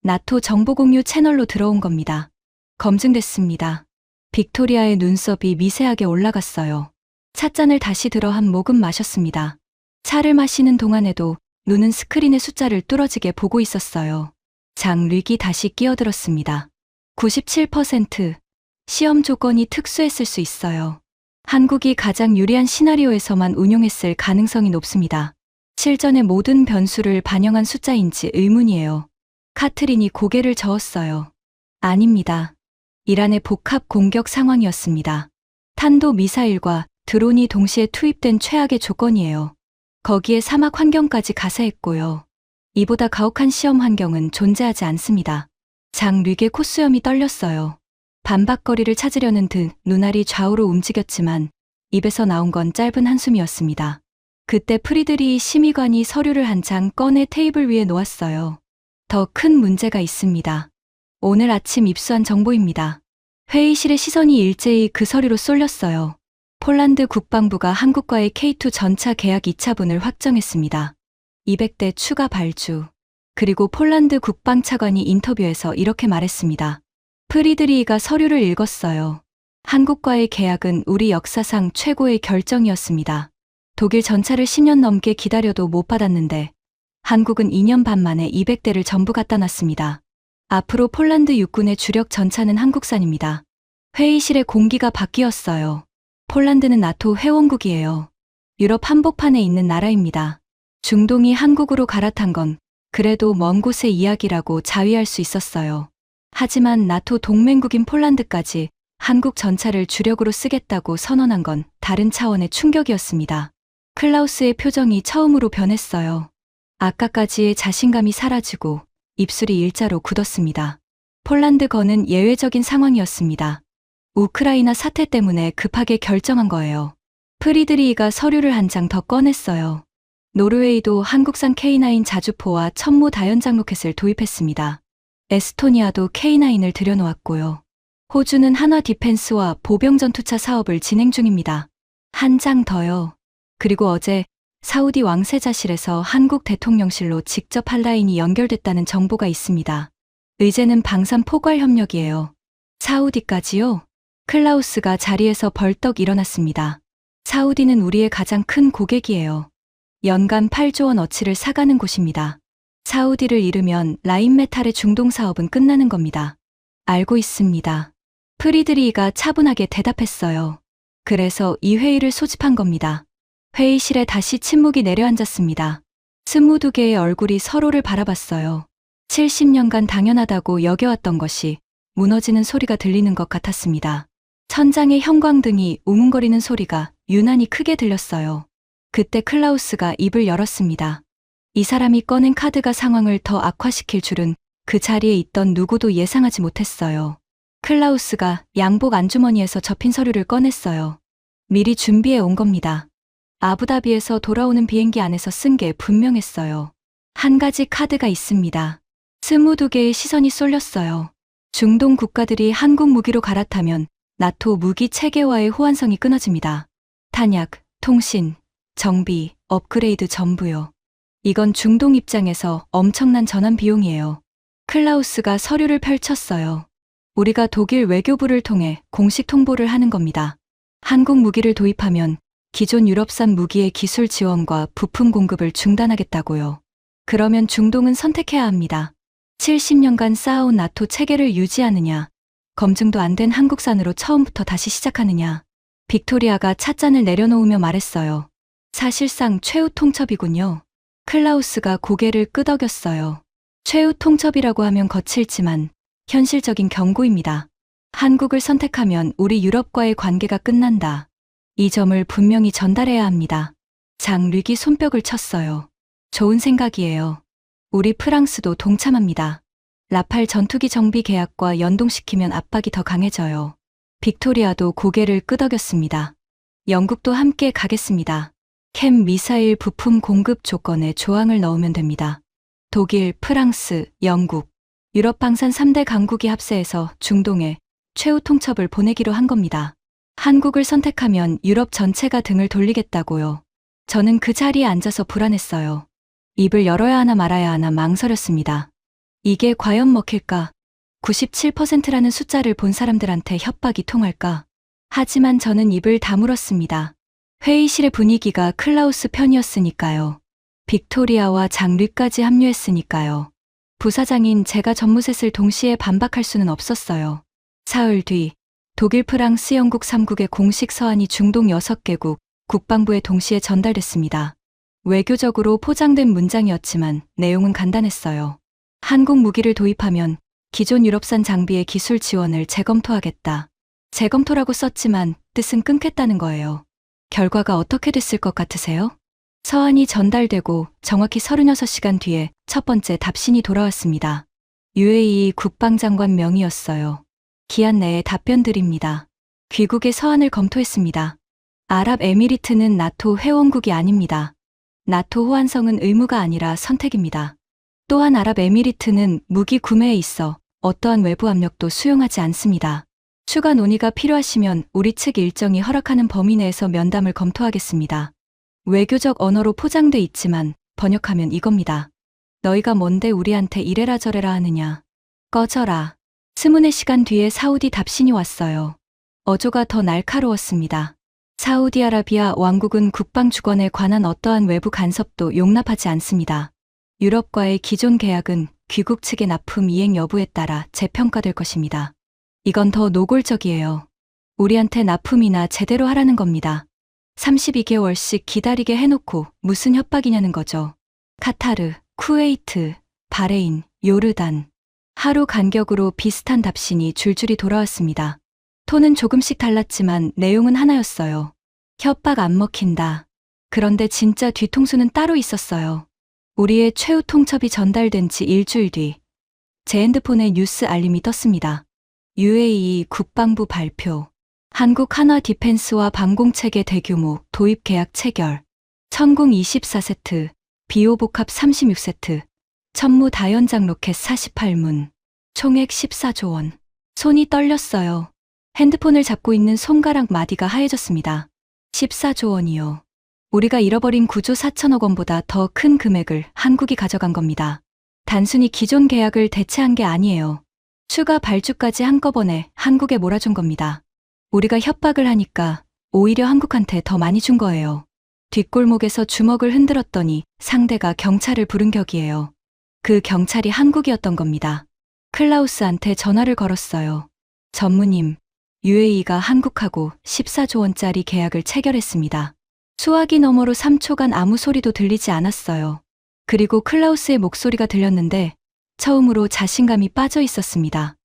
나토 정보공유 채널로 들어온 겁니다. 검증됐습니다. 빅토리아의 눈썹이 미세하게 올라갔어요. 찻잔을 다시 들어 한 모금 마셨습니다. 차를 마시는 동안에도 눈은 스크린의 숫자를 뚫어지게 보고 있었어요. 장르익이 다시 끼어들었습니다. 97%. 시험 조건이 특수했을 수 있어요. 한국이 가장 유리한 시나리오에서만 운용했을 가능성이 높습니다. 실전의 모든 변수를 반영한 숫자인지 의문이에요. 카트린이 고개를 저었어요. 아닙니다. 이란의 복합 공격 상황이었습니다. 탄도 미사일과 드론이 동시에 투입된 최악의 조건이에요. 거기에 사막 환경까지 가세했고요. 이보다 가혹한 시험 환경은 존재하지 않습니다. 장르익의 콧수염이 떨렸어요. 반박거리를 찾으려는 듯 눈알이 좌우로 움직였지만 입에서 나온 건 짧은 한숨이었습니다. 그때 프리드리 심의관이 서류를 한 장 꺼내 테이블 위에 놓았어요. 더 큰 문제가 있습니다. 오늘 아침 입수한 정보입니다. 회의실의 시선이 일제히 그 서류로 쏠렸어요. 폴란드 국방부가 한국과의 K2 전차 계약 2차분을 확정했습니다. 200대 추가 발주. 그리고 폴란드 국방차관이 인터뷰에서 이렇게 말했습니다. 프리드리히가 서류를 읽었어요. 한국과의 계약은 우리 역사상 최고의 결정이었습니다. 독일 전차를 10년 넘게 기다려도 못 받았는데 한국은 2년 반 만에 200대를 전부 갖다 놨습니다. 앞으로 폴란드 육군의 주력 전차는 한국산입니다. 회의실의 공기가 바뀌었어요. 폴란드는 나토 회원국이에요. 유럽 한복판에 있는 나라입니다. 중동이 한국으로 갈아탄 건 그래도 먼 곳의 이야기라고 자위할 수 있었어요. 하지만 나토 동맹국인 폴란드까지 한국 전차를 주력으로 쓰겠다고 선언한 건 다른 차원의 충격이었습니다. 클라우스의 표정이 처음으로 변했어요. 아까까지의 자신감이 사라지고 입술이 일자로 굳었습니다. 폴란드 거는 예외적인 상황이었습니다. 우크라이나 사태 때문에 급하게 결정한 거예요. 프리드리히가 서류를 한 장 더 꺼냈어요. 노르웨이도 한국산 K9 자주포와 천무 다연장 로켓을 도입했습니다. 에스토니아도 K9을 들여놓았고요. 호주는 한화 디펜스와 보병 전투차 사업을 진행 중입니다. 한 장 더요. 그리고 어제 사우디 왕세자실에서 한국 대통령실로 직접 한라인이 연결됐다는 정보가 있습니다. 의제는 방산 포괄 협력이에요. 사우디까지요? 클라우스가 자리에서 벌떡 일어났습니다. 사우디는 우리의 가장 큰 고객이에요. 연간 8조 원 어치를 사가는 곳입니다. 사우디를 잃으면 라인메탈의 중동 사업은 끝나는 겁니다. 알고 있습니다. 프리드리히가 차분하게 대답했어요. 그래서 이 회의를 소집한 겁니다. 회의실에 다시 침묵이 내려앉았습니다. 22개의 얼굴이 서로를 바라봤어요. 70년간 당연하다고 여겨왔던 것이 무너지는 소리가 들리는 것 같았습니다. 천장의 형광등이 우문거리는 소리가 유난히 크게 들렸어요. 그때 클라우스가 입을 열었습니다. 이 사람이 꺼낸 카드가 상황을 더 악화시킬 줄은 그 자리에 있던 누구도 예상하지 못했어요. 클라우스가 양복 안주머니에서 접힌 서류를 꺼냈어요. 미리 준비해 온 겁니다. 아부다비에서 돌아오는 비행기 안에서 쓴 게 분명했어요. 한 가지 카드가 있습니다. 22개의 시선이 쏠렸어요. 중동 국가들이 한국 무기로 갈아타면 나토 무기 체계와의 호환성이 끊어집니다. 탄약, 통신, 정비, 업그레이드 전부요. 이건 중동 입장에서 엄청난 전환 비용이에요. 클라우스가 서류를 펼쳤어요. 우리가 독일 외교부를 통해 공식 통보를 하는 겁니다. 한국 무기를 도입하면 기존 유럽산 무기의 기술 지원과 부품 공급을 중단하겠다고요. 그러면 중동은 선택해야 합니다. 70년간 쌓아온 나토 체계를 유지하느냐, 검증도 안 된 한국산으로 처음부터 다시 시작하느냐. 빅토리아가 찻잔을 내려놓으며 말했어요. 사실상 최후 통첩이군요. 클라우스가 고개를 끄덕였어요. 최후 통첩이라고 하면 거칠지만 현실적인 경고입니다. 한국을 선택하면 우리 유럽과의 관계가 끝난다. 이 점을 분명히 전달해야 합니다. 장 류기 손뼉을 쳤어요. 좋은 생각이에요. 우리 프랑스도 동참합니다. 라팔 전투기 정비 계약과 연동시키면 압박이 더 강해져요. 빅토리아도 고개를 끄덕였습니다. 영국도 함께 가겠습니다. 캠 미사일 부품 공급 조건에 조항을 넣으면 됩니다. 독일, 프랑스, 영국, 유럽 방산 3대 강국이 합세해서 중동에 최후 통첩을 보내기로 한 겁니다. 한국을 선택하면 유럽 전체가 등을 돌리겠다고요. 저는 그 자리에 앉아서 불안했어요. 입을 열어야 하나 말아야 하나 망설였습니다. 이게 과연 먹힐까? 97%라는 숫자를 본 사람들한테 협박이 통할까? 하지만 저는 입을 다물었습니다. 회의실의 분위기가 클라우스 편이었으니까요. 빅토리아와 장류까지 합류했으니까요. 부사장인 제가 전무셋을 동시에 반박할 수는 없었어요. 사흘 뒤 독일, 프랑스, 영국 3국의 공식 서한이 중동 6개국 국방부에 동시에 전달됐습니다. 외교적으로 포장된 문장이었지만 내용은 간단했어요. 한국 무기를 도입하면 기존 유럽산 장비의 기술 지원을 재검토하겠다. 재검토라고 썼지만 뜻은 끊겠다는 거예요. 결과가 어떻게 됐을 것 같으세요? 서한이 전달되고 정확히 36시간 뒤에 첫 번째 답신이 돌아왔습니다. UAE 국방장관 명의였어요. 기한 내에 답변 드립니다. 귀국의 서한을 검토했습니다. 아랍에미리트는 나토 회원국이 아닙니다. 나토 호환성은 의무가 아니라 선택입니다. 또한 아랍에미리트는 무기 구매에 있어 어떠한 외부 압력도 수용하지 않습니다. 추가 논의가 필요하시면 우리 측 일정이 허락하는 범위 내에서 면담을 검토하겠습니다. 외교적 언어로 포장돼 있지만 번역하면 이겁니다. 너희가 뭔데 우리한테 이래라 저래라 하느냐. 꺼져라. 스문의 시간 뒤에 사우디 답신이 왔어요. 어조가 더 날카로웠습니다. 사우디아라비아 왕국은 국방 주권에 관한 어떠한 외부 간섭도 용납하지 않습니다. 유럽과의 기존 계약은 귀국 측의 납품 이행 여부에 따라 재평가될 것입니다. 이건 더 노골적이에요. 우리한테 납품이나 제대로 하라는 겁니다. 32개월씩 기다리게 해놓고 무슨 협박이냐는 거죠. 카타르, 쿠웨이트, 바레인, 요르단. 하루 간격으로 비슷한 답신이 줄줄이 돌아왔습니다. 톤은 조금씩 달랐지만 내용은 하나였어요. 협박 안 먹힌다. 그런데 진짜 뒤통수는 따로 있었어요. 우리의 최후 통첩이 전달된 지 일주일 뒤, 제 핸드폰에 뉴스 알림이 떴습니다. UAE 국방부 발표. 한국 한화 디펜스와 방공체계 대규모 도입 계약 체결. 천궁 24세트, 비오 복합 36세트, 천무 다연장 로켓 48문. 총액 14조 원. 손이 떨렸어요. 핸드폰을 잡고 있는 손가락 마디가 하얘졌습니다. 14조 원이요. 우리가 잃어버린 9조 4천억 원보다 더 큰 금액을 한국이 가져간 겁니다. 단순히 기존 계약을 대체한 게 아니에요. 추가 발주까지 한꺼번에 한국에 몰아준 겁니다. 우리가 협박을 하니까 오히려 한국한테 더 많이 준 거예요. 뒷골목에서 주먹을 흔들었더니 상대가 경찰을 부른 격이에요. 그 경찰이 한국이었던 겁니다. 클라우스한테 전화를 걸었어요. 전무님, UAE가 한국하고 14조 원짜리 계약을 체결했습니다. 수화기 너머로 3초간 아무 소리도 들리지 않았어요. 그리고 클라우스의 목소리가 들렸는데 처음으로 자신감이 빠져 있었습니다.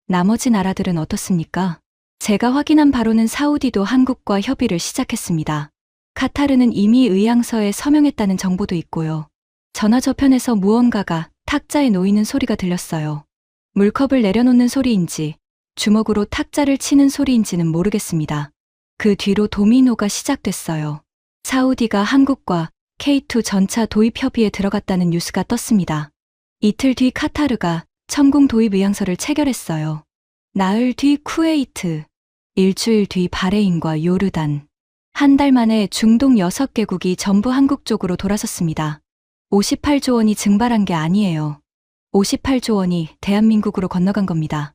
나머지 나라들은 어떻습니까? 제가 확인한 바로는 사우디도 한국과 협의를 시작했습니다. 카타르는 이미 의향서에 서명했다는 정보도 있고요. 전화 저편에서 무언가가 탁자에 놓이는 소리가 들렸어요. 물컵을 내려놓는 소리인지 주먹으로 탁자를 치는 소리인지는 모르겠습니다. 그 뒤로 도미노가 시작됐어요. 사우디가 한국과 K2 전차 도입 협의에 들어갔다는 뉴스가 떴습니다. 이틀 뒤 카타르가 천궁 도입 의향서를 체결했어요. 나흘 뒤 쿠웨이트, 일주일 뒤 바레인과 요르단. 한 달 만에 중동 6개국이 전부 한국 쪽으로 돌아섰습니다. 58조 원이 증발한 게 아니에요. 58조 원이 대한민국으로 건너간 겁니다.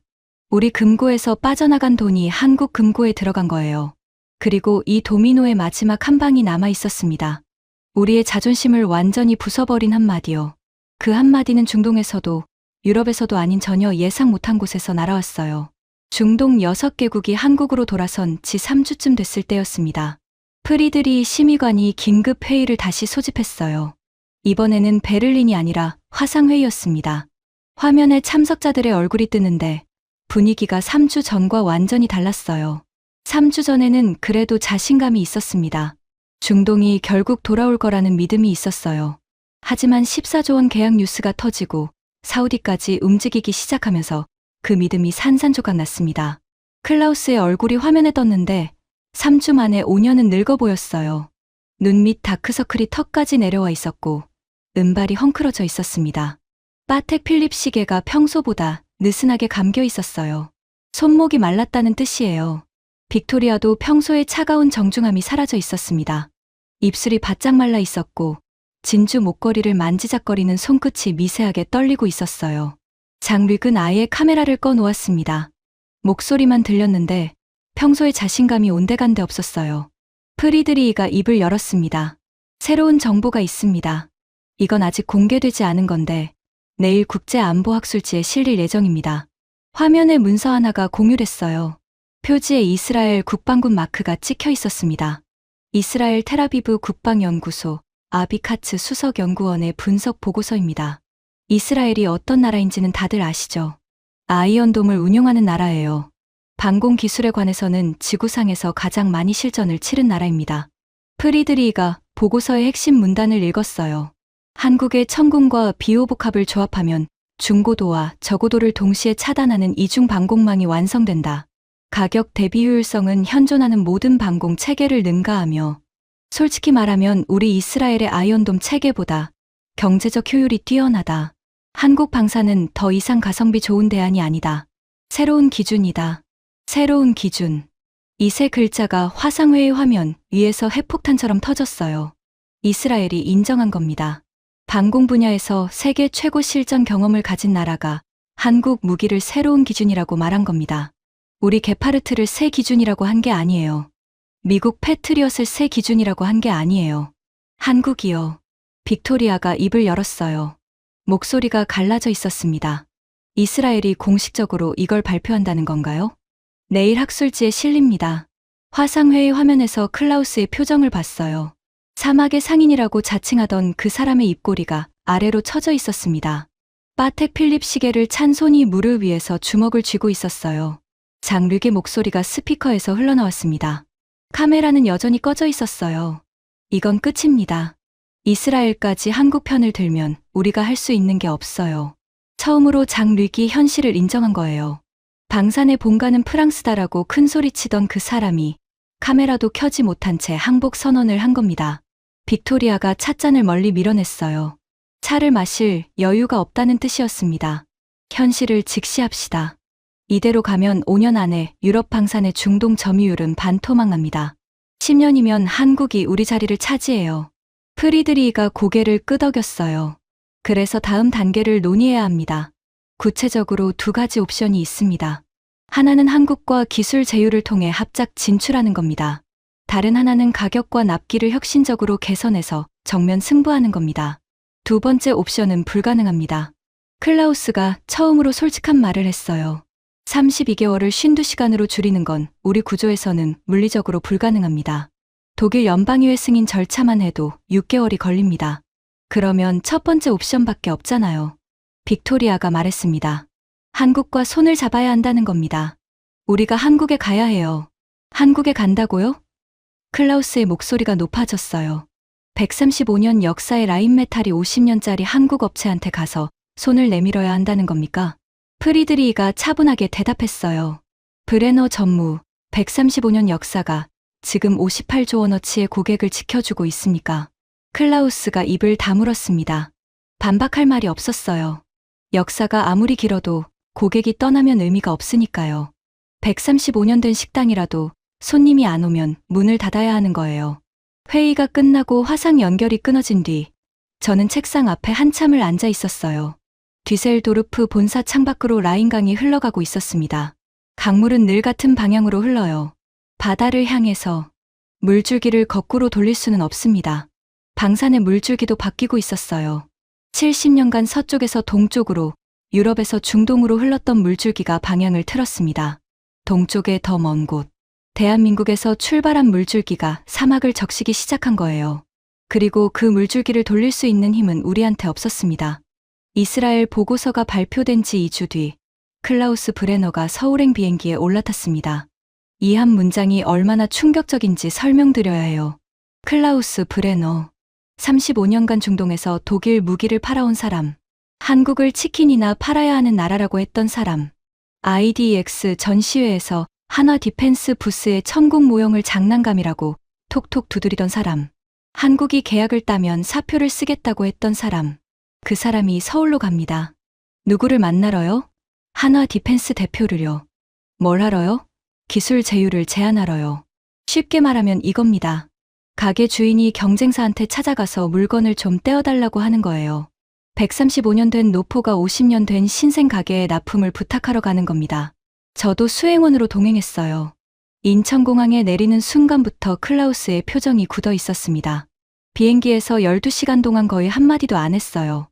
우리 금고에서 빠져나간 돈이 한국 금고에 들어간 거예요. 그리고 이 도미노의 마지막 한 방이 남아 있었습니다. 우리의 자존심을 완전히 부숴버린 한마디요. 그 한마디는 중동에서도 유럽에서도 아닌 전혀 예상 못한 곳에서 날아왔어요. 중동 6개국이 한국으로 돌아선 지 3주쯤 됐을 때였습니다. 프리드리 심의관이 긴급 회의를 다시 소집했어요. 이번에는 베를린이 아니라 화상회의였습니다. 화면에 참석자들의 얼굴이 뜨는데 분위기가 3주 전과 완전히 달랐어요. 3주 전에는 그래도 자신감이 있었습니다. 중동이 결국 돌아올 거라는 믿음이 있었어요. 하지만 14조 원 계약 뉴스가 터지고 사우디까지 움직이기 시작하면서 그 믿음이 산산조각 났습니다. 클라우스의 얼굴이 화면에 떴는데 3주 만에 5년은 늙어 보였어요. 눈 밑 다크서클이 턱까지 내려와 있었고 은발이 헝클어져 있었습니다. 파텍 필립 시계가 평소보다 느슨하게 감겨 있었어요. 손목이 말랐다는 뜻이에요. 빅토리아도 평소의 차가운 정중함이 사라져 있었습니다. 입술이 바짝 말라 있었고 진주 목걸이를 만지작거리는 손끝이 미세하게 떨리고 있었어요. 장릭은 아예 카메라를 꺼놓았습니다. 목소리만 들렸는데 평소의 자신감이 온데간데 없었어요. 프리드리히가 입을 열었습니다. 새로운 정보가 있습니다. 이건 아직 공개되지 않은 건데 내일 국제안보학술지에 실릴 예정입니다. 화면에 문서 하나가 공유됐어요. 표지에 이스라엘 국방군 마크가 찍혀 있었습니다. 이스라엘 텔아비브 국방연구소 아비카츠 수석연구원의 분석 보고서입니다. 이스라엘이 어떤 나라인지는 다들 아시죠? 아이언돔을 운용하는 나라예요. 방공 기술에 관해서는 지구상에서 가장 많이 실전을 치른 나라입니다. 프리드리히가 보고서의 핵심 문단을 읽었어요. 한국의 천궁과 비오복합을 조합하면 중고도와 저고도를 동시에 차단하는 이중 방공망이 완성된다. 가격 대비 효율성은 현존하는 모든 방공 체계를 능가하며 솔직히 말하면 우리 이스라엘의 아이언돔 체계보다 경제적 효율이 뛰어나다. 한국 방사는 더 이상 가성비 좋은 대안이 아니다. 새로운 기준이다. 새로운 기준. 이 세 글자가 화상회의 화면 위에서 핵폭탄처럼 터졌어요. 이스라엘이 인정한 겁니다. 방공 분야에서 세계 최고 실전 경험을 가진 나라가 한국 무기를 새로운 기준이라고 말한 겁니다. 우리 게파르트를 새 기준이라고 한 게 아니에요. 미국 패트리엇을 새 기준이라고 한 게 아니에요. 한국이요. 빅토리아가 입을 열었어요. 목소리가 갈라져 있었습니다. 이스라엘이 공식적으로 이걸 발표한다는 건가요? 내일 학술지에 실립니다. 화상회의 화면에서 클라우스의 표정을 봤어요. 사막의 상인이라고 자칭하던 그 사람의 입꼬리가 아래로 처져 있었습니다. 파텍 필립 시계를 찬 손이 무릎 위에서 주먹을 쥐고 있었어요. 장르의 목소리가 스피커에서 흘러나왔습니다. 카메라는 여전히 꺼져 있었어요. 이건 끝입니다. 이스라엘까지 한국 편을 들면 우리가 할 수 있는 게 없어요. 처음으로 장르기 현실을 인정한 거예요. 방산의 본가는 프랑스다라고 큰 소리치던 그 사람이 카메라도 켜지 못한 채 항복 선언을 한 겁니다. 빅토리아가 찻잔을 멀리 밀어냈어요. 차를 마실 여유가 없다는 뜻이었습니다. 현실을 직시합시다. 이대로 가면 5년 안에 유럽 방산의 중동 점유율은 반토막납니다. 10년이면 한국이 우리 자리를 차지해요. 프리드리히가 고개를 끄덕였어요. 그래서 다음 단계를 논의해야 합니다. 구체적으로 두 가지 옵션이 있습니다. 하나는 한국과 기술 제휴를 통해 합작 진출하는 겁니다. 다른 하나는 가격과 납기를 혁신적으로 개선해서 정면 승부하는 겁니다. 두 번째 옵션은 불가능합니다. 클라우스가 처음으로 솔직한 말을 했어요. 32개월을 52시간으로 줄이는 건 우리 구조에서는 물리적으로 불가능합니다. 독일 연방의회 승인 절차만 해도 6개월이 걸립니다. 그러면 첫 번째 옵션밖에 없잖아요. 빅토리아가 말했습니다. 한국과 손을 잡아야 한다는 겁니다. 우리가 한국에 가야 해요. 한국에 간다고요? 클라우스의 목소리가 높아졌어요. 135년 역사의 라인메탈이 50년짜리 한국 업체한테 가서 손을 내밀어야 한다는 겁니까? 프리드리히가 차분하게 대답했어요. 브레너 전무, 135년 역사가 지금 58조 원어치의 고객을 지켜주고 있으니까. 클라우스가 입을 다물었습니다. 반박할 말이 없었어요. 역사가 아무리 길어도 고객이 떠나면 의미가 없으니까요. 135년 된 식당이라도 손님이 안 오면 문을 닫아야 하는 거예요. 회의가 끝나고 화상 연결이 끊어진 뒤 저는 책상 앞에 한참을 앉아 있었어요. 뒤셀도르프 본사 창밖으로 라인강이 흘러가고 있었습니다. 강물은 늘 같은 방향으로 흘러요. 바다를 향해서 물줄기를 거꾸로 돌릴 수는 없습니다. 방산의 물줄기도 바뀌고 있었어요. 70년간 서쪽에서 동쪽으로, 유럽에서 중동으로 흘렀던 물줄기가 방향을 틀었습니다. 동쪽의 더 먼 곳. 대한민국에서 출발한 물줄기가 사막을 적시기 시작한 거예요. 그리고 그 물줄기를 돌릴 수 있는 힘은 우리한테 없었습니다. 이스라엘 보고서가 발표된 지 2주 뒤, 클라우스 브레너가 서울행 비행기에 올라탔습니다. 이 한 문장이 얼마나 충격적인지 설명드려야 해요. 클라우스 브레너. 35년간 중동에서 독일 무기를 팔아온 사람. 한국을 치킨이나 팔아야 하는 나라라고 했던 사람. IDX 전시회에서 한화 디펜스 부스의 천국 모형을 장난감이라고 톡톡 두드리던 사람. 한국이 계약을 따면 사표를 쓰겠다고 했던 사람. 그 사람이 서울로 갑니다. 누구를 만나러요? 한화 디펜스 대표를요. 뭘 하러요? 기술 제휴를 제안하러요. 쉽게 말하면 이겁니다. 가게 주인이 경쟁사한테 찾아가서 물건을 좀 떼어달라고 하는 거예요. 135년 된 노포가 50년 된 신생 가게에 납품을 부탁하러 가는 겁니다. 저도 수행원으로 동행했어요. 인천공항에 내리는 순간부터 클라우스의 표정이 굳어 있었습니다. 비행기에서 12시간 동안 거의 한마디도 안 했어요.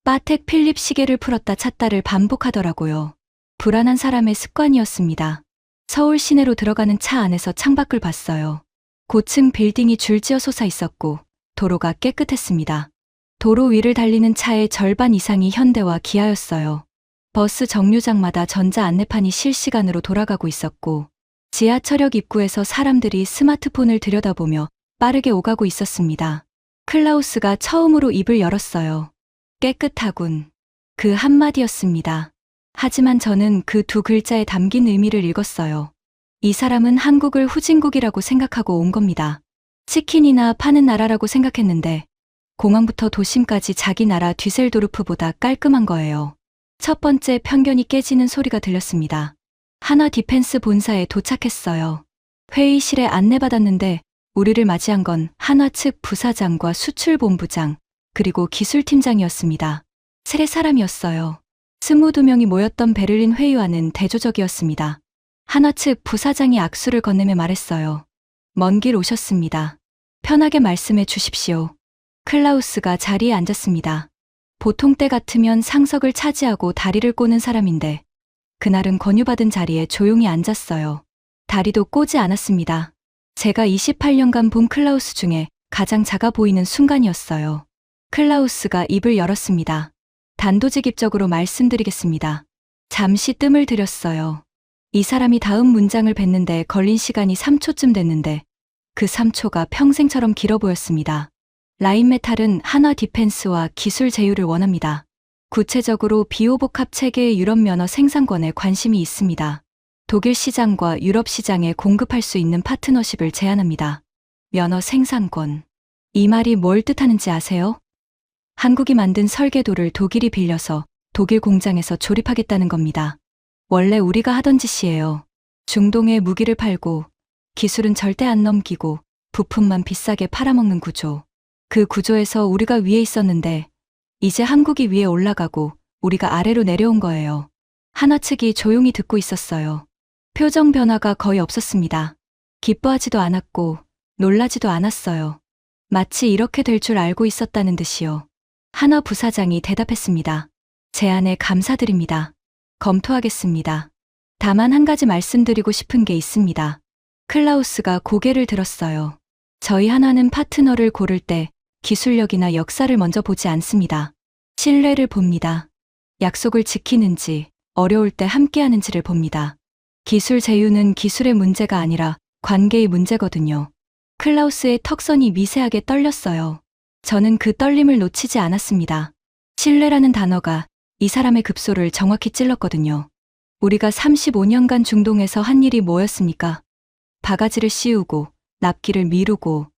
파텍 필립 시계를 풀었다 찼다를 반복하더라고요. 불안한 사람의 습관이었습니다. 서울 시내로 들어가는 차 안에서 창밖을 봤어요. 고층 빌딩이 줄지어 솟아 있었고 도로가 깨끗했습니다. 도로 위를 달리는 차의 절반 이상이 현대와 기아였어요. 버스 정류장마다 전자 안내판이 실시간으로 돌아가고 있었고 지하철역 입구에서 사람들이 스마트폰을 들여다보며 빠르게 오가고 있었습니다. 클라우스가 처음으로 입을 열었어요. 깨끗하군. 그 한마디였습니다. 하지만 저는 그 두 글자에 담긴 의미를 읽었어요. 이 사람은 한국을 후진국이라고 생각하고 온 겁니다. 치킨이나 파는 나라라고 생각했는데 공항부터 도심까지 자기 나라 뒤셀도르프보다 깔끔한 거예요. 첫 번째 편견이 깨지는 소리가 들렸습니다. 한화 디펜스 본사에 도착했어요. 회의실에 안내받았는데 우리를 맞이한 건 한화 측 부사장과 수출본부장, 그리고 기술팀장이었습니다. 세 사람이었어요. 22명이 모였던 베를린 회의와는 대조적이었습니다. 한화 측 부사장이 악수를 건네며 말했어요. 먼 길 오셨습니다. 편하게 말씀해 주십시오. 클라우스가 자리에 앉았습니다. 보통 때 같으면 상석을 차지하고 다리를 꼬는 사람인데 그날은 권유받은 자리에 조용히 앉았어요. 다리도 꼬지 않았습니다. 제가 28년간 본 클라우스 중에 가장 작아 보이는 순간이었어요. 클라우스가 입을 열었습니다. 단도직입적으로 말씀드리겠습니다. 잠시 뜸을 들였어요. 이 사람이 다음 문장을 뱉는데 걸린 시간이 3초쯤 됐는데 그 3초가 평생처럼 길어 보였습니다. 라인메탈은 한화 디펜스와 기술 제휴를 원합니다. 구체적으로 비호복합 체계의 유럽 면허 생산권에 관심이 있습니다. 독일 시장과 유럽 시장에 공급할 수 있는 파트너십을 제안합니다. 면허 생산권. 이 말이 뭘 뜻하는지 아세요? 한국이 만든 설계도를 독일이 빌려서 독일 공장에서 조립하겠다는 겁니다. 원래 우리가 하던 짓이에요. 중동에 무기를 팔고 기술은 절대 안 넘기고 부품만 비싸게 팔아먹는 구조. 그 구조에서 우리가 위에 있었는데 이제 한국이 위에 올라가고 우리가 아래로 내려온 거예요. 한화 측이 조용히 듣고 있었어요. 표정 변화가 거의 없었습니다. 기뻐하지도 않았고 놀라지도 않았어요. 마치 이렇게 될 줄 알고 있었다는 듯이요. 한화 부사장이 대답했습니다. 제안에 감사드립니다. 검토하겠습니다. 다만 한 가지 말씀드리고 싶은 게 있습니다. 클라우스가 고개를 들었어요. 저희 한화는 파트너를 고를 때 기술력이나 역사를 먼저 보지 않습니다. 신뢰를 봅니다. 약속을 지키는지, 어려울 때 함께하는지를 봅니다. 기술 제휴는 기술의 문제가 아니라 관계의 문제거든요. 클라우스의 턱선이 미세하게 떨렸어요. 저는 그 떨림을 놓치지 않았습니다. 신뢰라는 단어가 이 사람의 급소를 정확히 찔렀거든요. 우리가 35년간 중동에서 한 일이 뭐였습니까? 바가지를 씌우고, 납기를 미루고,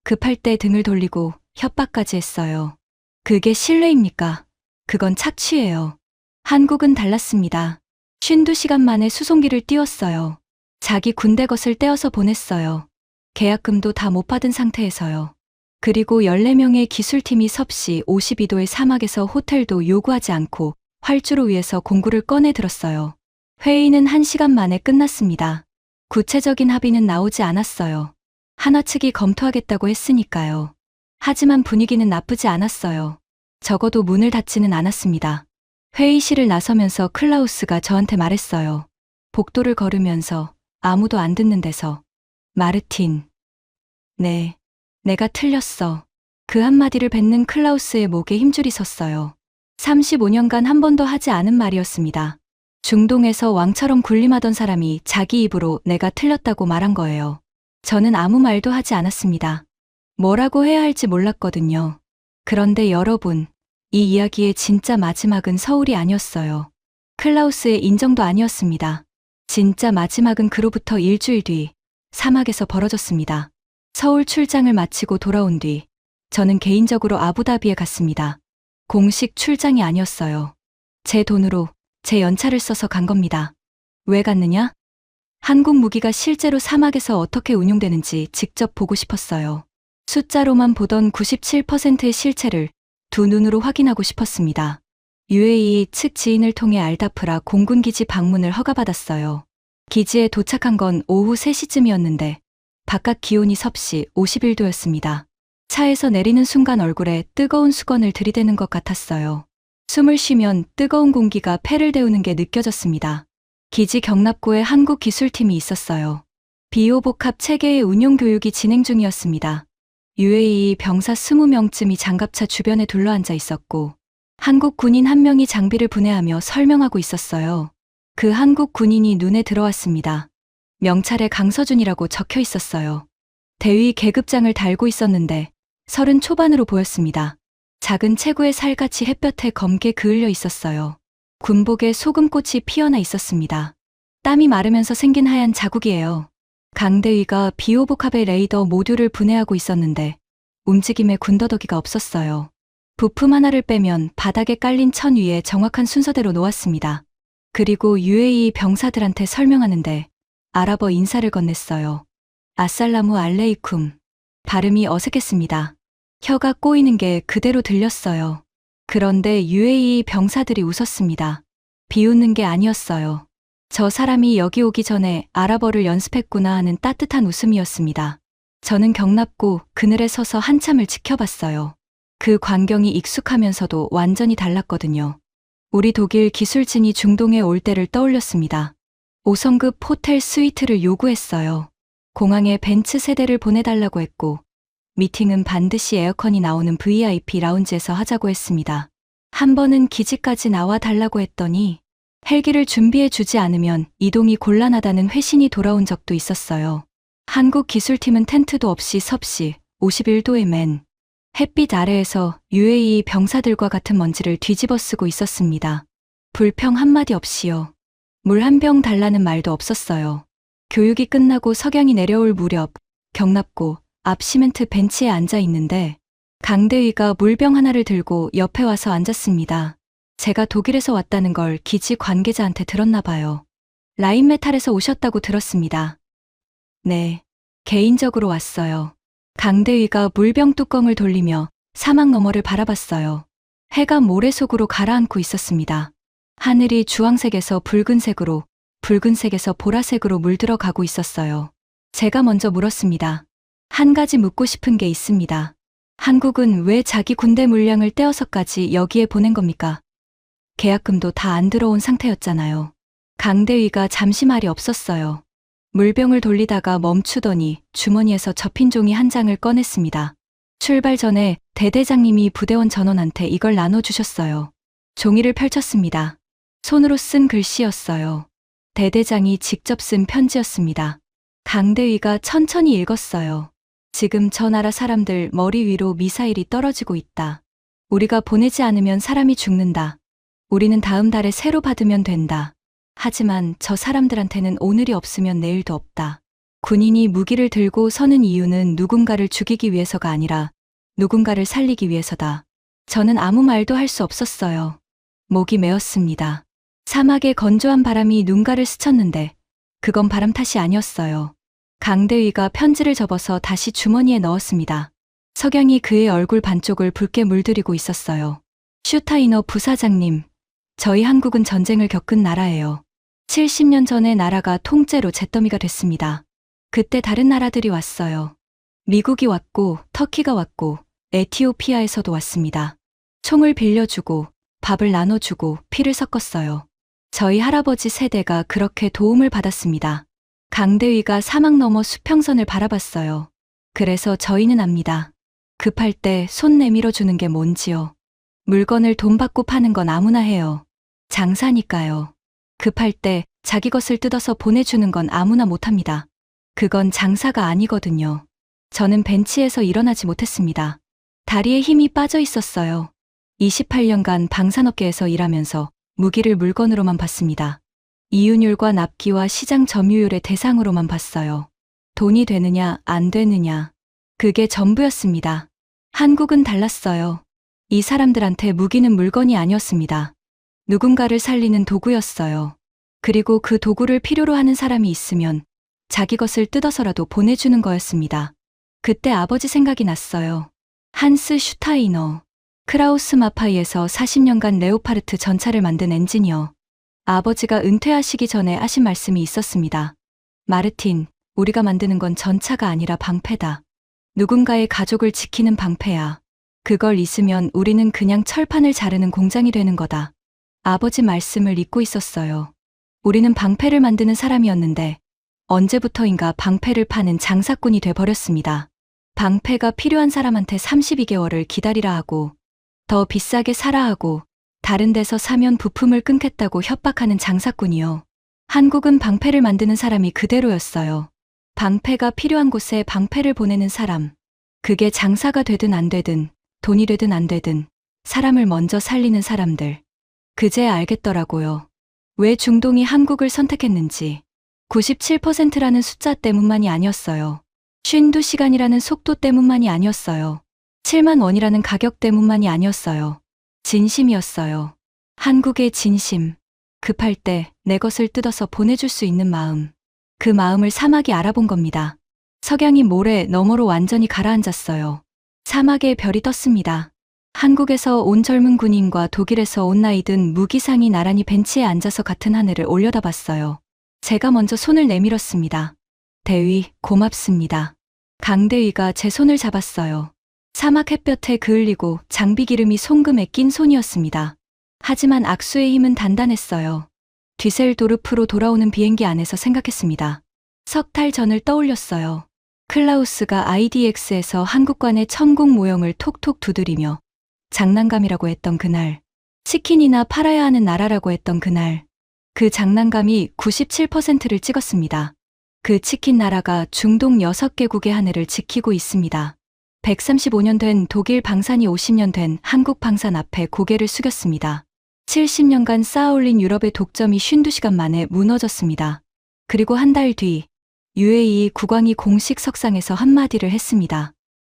급할 때 등을 돌리고 협박까지 했어요. 그게 신뢰입니까? 그건 착취예요. 한국은 달랐습니다. 52시간 만에 수송기를 띄웠어요. 자기 군대 것을 떼어서 보냈어요. 계약금도 다 못 받은 상태에서요. 그리고 14명의 기술팀이 섭씨 52도의 사막에서 호텔도 요구하지 않고 활주로 위에서 공구를 꺼내 들었어요. 회의는 1시간 만에 끝났습니다. 구체적인 합의는 나오지 않았어요. 한화 측이 검토하겠다고 했으니까요. 하지만 분위기는 나쁘지 않았어요. 적어도 문을 닫지는 않았습니다. 회의실을 나서면서 클라우스가 저한테 말했어요. 복도를 걸으면서 아무도 안 듣는 데서. 마르틴. 네, 내가 틀렸어. 그 한마디를 뱉는 클라우스의 목에 힘줄이 섰어요. 35년간 한 번도 하지 않은 말이었습니다. 중동에서 왕처럼 군림하던 사람이 자기 입으로 내가 틀렸다고 말한 거예요. 저는 아무 말도 하지 않았습니다. 뭐라고 해야 할지 몰랐거든요. 그런데 여러분, 이 이야기의 진짜 마지막은 서울이 아니었어요. 클라우스의 인정도 아니었습니다. 진짜 마지막은 그로부터 일주일 뒤 사막에서 벌어졌습니다. 서울 출장을 마치고 돌아온 뒤 저는 개인적으로 아부다비에 갔습니다. 공식 출장이 아니었어요. 제 돈으로 제 연차를 써서 간 겁니다. 왜 갔느냐? 한국 무기가 실제로 사막에서 어떻게 운용되는지 직접 보고 싶었어요. 숫자로만 보던 97%의 실체를 두 눈으로 확인하고 싶었습니다. UAE 측 지인을 통해 알다프라 공군기지 방문을 허가받았어요. 기지에 도착한 건 오후 3시쯤이었는데 바깥 기온이 섭씨 51도였습니다. 차에서 내리는 순간 얼굴에 뜨거운 수건을 들이대는 것 같았어요. 숨을 쉬면 뜨거운 공기가 폐를 데우는 게 느껴졌습니다. 기지 경납고에 한국 기술팀이 있었어요. 비호복합 체계의 운용 교육이 진행 중이었습니다. UAE 병사 20명쯤이 장갑차 주변에 둘러앉아 있었고 한국 군인 한 명이 장비를 분해하며 설명하고 있었어요. 그 한국 군인이 눈에 들어왔습니다. 명찰에 강서준이라고 적혀 있었어요. 대위 계급장을 달고 있었는데 30 초반으로 보였습니다. 작은 체구의 살같이 햇볕에 검게 그을려 있었어요. 군복에 소금꽃이 피어나 있었습니다. 땀이 마르면서 생긴 하얀 자국이에요. 강대위가 비호복합의 레이더 모듈을 분해하고 있었는데 움직임에 군더더기가 없었어요. 부품 하나를 빼면 바닥에 깔린 천 위에 정확한 순서대로 놓았습니다. 그리고 UAE 병사들한테 설명하는데 아랍어 인사를 건넸어요. 아살라무 알레이쿰. 발음이 어색했습니다. 혀가 꼬이는 게 그대로 들렸어요. 그런데 UAE 병사들이 웃었습니다. 비웃는 게 아니었어요. 저 사람이 여기 오기 전에 아랍어를 연습했구나 하는 따뜻한 웃음이었습니다. 저는 경납고 그늘에 서서 한참을 지켜봤어요. 그 광경이 익숙하면서도 완전히 달랐거든요. 우리 독일 기술진이 중동에 올 때를 떠올렸습니다. 5성급 호텔 스위트를 요구했어요. 공항에 벤츠 세대를 보내달라고 했고, 미팅은 반드시 에어컨이 나오는 VIP 라운지에서 하자고 했습니다. 한 번은 기지까지 나와 달라고 했더니 헬기를 준비해 주지 않으면 이동이 곤란하다는 회신이 돌아온 적도 있었어요. 한국 기술팀은 텐트도 없이 섭씨 51도의 맨 햇빛 아래에서 UAE 병사들과 같은 먼지를 뒤집어 쓰고 있었습니다. 불평 한마디 없이요. 물 한 병 달라는 말도 없었어요. 교육이 끝나고 석양이 내려올 무렵 경납고 앞 시멘트 벤치에 앉아 있는데 강대위가 물병 하나를 들고 옆에 와서 앉았습니다. 제가 독일에서 왔다는 걸 기지 관계자한테 들었나 봐요. 라인메탈에서 오셨다고 들었습니다. 네, 개인적으로 왔어요. 강대위가 물병 뚜껑을 돌리며 사막 너머를 바라봤어요. 해가 모래 속으로 가라앉고 있었습니다. 하늘이 주황색에서 붉은색으로, 붉은색에서 보라색으로 물들어 가고 있었어요. 제가 먼저 물었습니다. 한 가지 묻고 싶은 게 있습니다. 한국은 왜 자기 군대 물량을 떼어서까지 여기에 보낸 겁니까? 계약금도 다 안 들어온 상태였잖아요. 강대위가 잠시 말이 없었어요. 물병을 돌리다가 멈추더니 주머니에서 접힌 종이 한 장을 꺼냈습니다. 출발 전에 대대장님이 부대원 전원한테 이걸 나눠주셨어요. 종이를 펼쳤습니다. 손으로 쓴 글씨였어요. 대대장이 직접 쓴 편지였습니다. 강대위가 천천히 읽었어요. 지금 저 나라 사람들 머리 위로 미사일이 떨어지고 있다. 우리가 보내지 않으면 사람이 죽는다. 우리는 다음 달에 새로 받으면 된다. 하지만 저 사람들한테는 오늘이 없으면 내일도 없다. 군인이 무기를 들고 서는 이유는 누군가를 죽이기 위해서가 아니라 누군가를 살리기 위해서다. 저는 아무 말도 할 수 없었어요. 목이 메었습니다. 사막의 건조한 바람이 눈가를 스쳤는데 그건 바람 탓이 아니었어요. 강대위가 편지를 접어서 다시 주머니에 넣었습니다. 석양이 그의 얼굴 반쪽을 붉게 물들이고 있었어요. 슈타이너 부사장님, 저희 한국은 전쟁을 겪은 나라예요. 70년 전에 나라가 통째로 잿더미가 됐습니다. 그때 다른 나라들이 왔어요. 미국이 왔고 터키가 왔고 에티오피아에서도 왔습니다. 총을 빌려주고 밥을 나눠주고 피를 섞었어요. 저희 할아버지 세대가 그렇게 도움을 받았습니다. 강대위가 사막 너머 수평선을 바라봤어요. 그래서 저희는 압니다. 급할 때 손 내밀어 주는 게 뭔지요. 물건을 돈 받고 파는 건 아무나 해요. 장사니까요. 급할 때 자기 것을 뜯어서 보내주는 건 아무나 못합니다. 그건 장사가 아니거든요. 저는 벤치에서 일어나지 못했습니다. 다리에 힘이 빠져 있었어요. 28년간 방산업계에서 일하면서 무기를 물건으로만 봤습니다. 이윤율과 납기와 시장 점유율의 대상으로만 봤어요. 돈이 되느냐 안 되느냐. 그게 전부였습니다. 한국은 달랐어요. 이 사람들한테 무기는 물건이 아니었습니다. 누군가를 살리는 도구였어요. 그리고 그 도구를 필요로 하는 사람이 있으면 자기 것을 뜯어서라도 보내주는 거였습니다. 그때 아버지 생각이 났어요. 한스 슈타이너. 크라우스 마파이에서 40년간 레오파르트 전차를 만든 엔지니어. 아버지가 은퇴하시기 전에 하신 말씀이 있었습니다. 마르틴, 우리가 만드는 건 전차가 아니라 방패다. 누군가의 가족을 지키는 방패야. 그걸 잊으면 우리는 그냥 철판을 자르는 공장이 되는 거다. 아버지 말씀을 잊고 있었어요. 우리는 방패를 만드는 사람이었는데 언제부터인가 방패를 파는 장사꾼이 돼버렸습니다. 방패가 필요한 사람한테 32개월을 기다리라 하고 더 비싸게 사라 하고 다른 데서 사면 부품을 끊겠다고 협박하는 장사꾼이요. 한국은 방패를 만드는 사람이 그대로였어요. 방패가 필요한 곳에 방패를 보내는 사람. 그게 장사가 되든 안 되든 돈이 되든 안 되든 사람을 먼저 살리는 사람들. 그제야 알겠더라고요. 왜 중동이 한국을 선택했는지. 97%라는 숫자 때문만이 아니었어요. 52시간이라는 속도 때문만이 아니었어요. 7만 원이라는 가격 때문만이 아니었어요. 진심이었어요. 한국의 진심. 급할 때 내 것을 뜯어서 보내줄 수 있는 마음. 그 마음을 사막이 알아본 겁니다. 석양이 모래 너머로 완전히 가라앉았어요. 사막에 별이 떴습니다. 한국에서 온 젊은 군인과 독일에서 온 나이든 무기상이 나란히 벤치에 앉아서 같은 하늘을 올려다봤어요. 제가 먼저 손을 내밀었습니다. 대위, 고맙습니다. 강대위가 제 손을 잡았어요. 사막 햇볕에 그을리고 장비 기름이 송금에 낀 손이었습니다. 하지만 악수의 힘은 단단했어요. 뒤셀도르프로 돌아오는 비행기 안에서 생각했습니다. 석 달 전을 떠올렸어요. 클라우스가 IDX에서 한국관의 천국 모형을 톡톡 두드리며 장난감이라고 했던 그날, 치킨이나 팔아야 하는 나라라고 했던 그날, 그 장난감이 97%를 찍었습니다. 그 치킨 나라가 중동 6개국의 하늘을 지키고 있습니다. 135년 된 독일 방산이 50년 된 한국 방산 앞에 고개를 숙였습니다. 70년간 쌓아올린 유럽의 독점이 52시간 만에 무너졌습니다. 그리고 한 달 뒤 UAE 국왕이 공식 석상에서 한마디를 했습니다.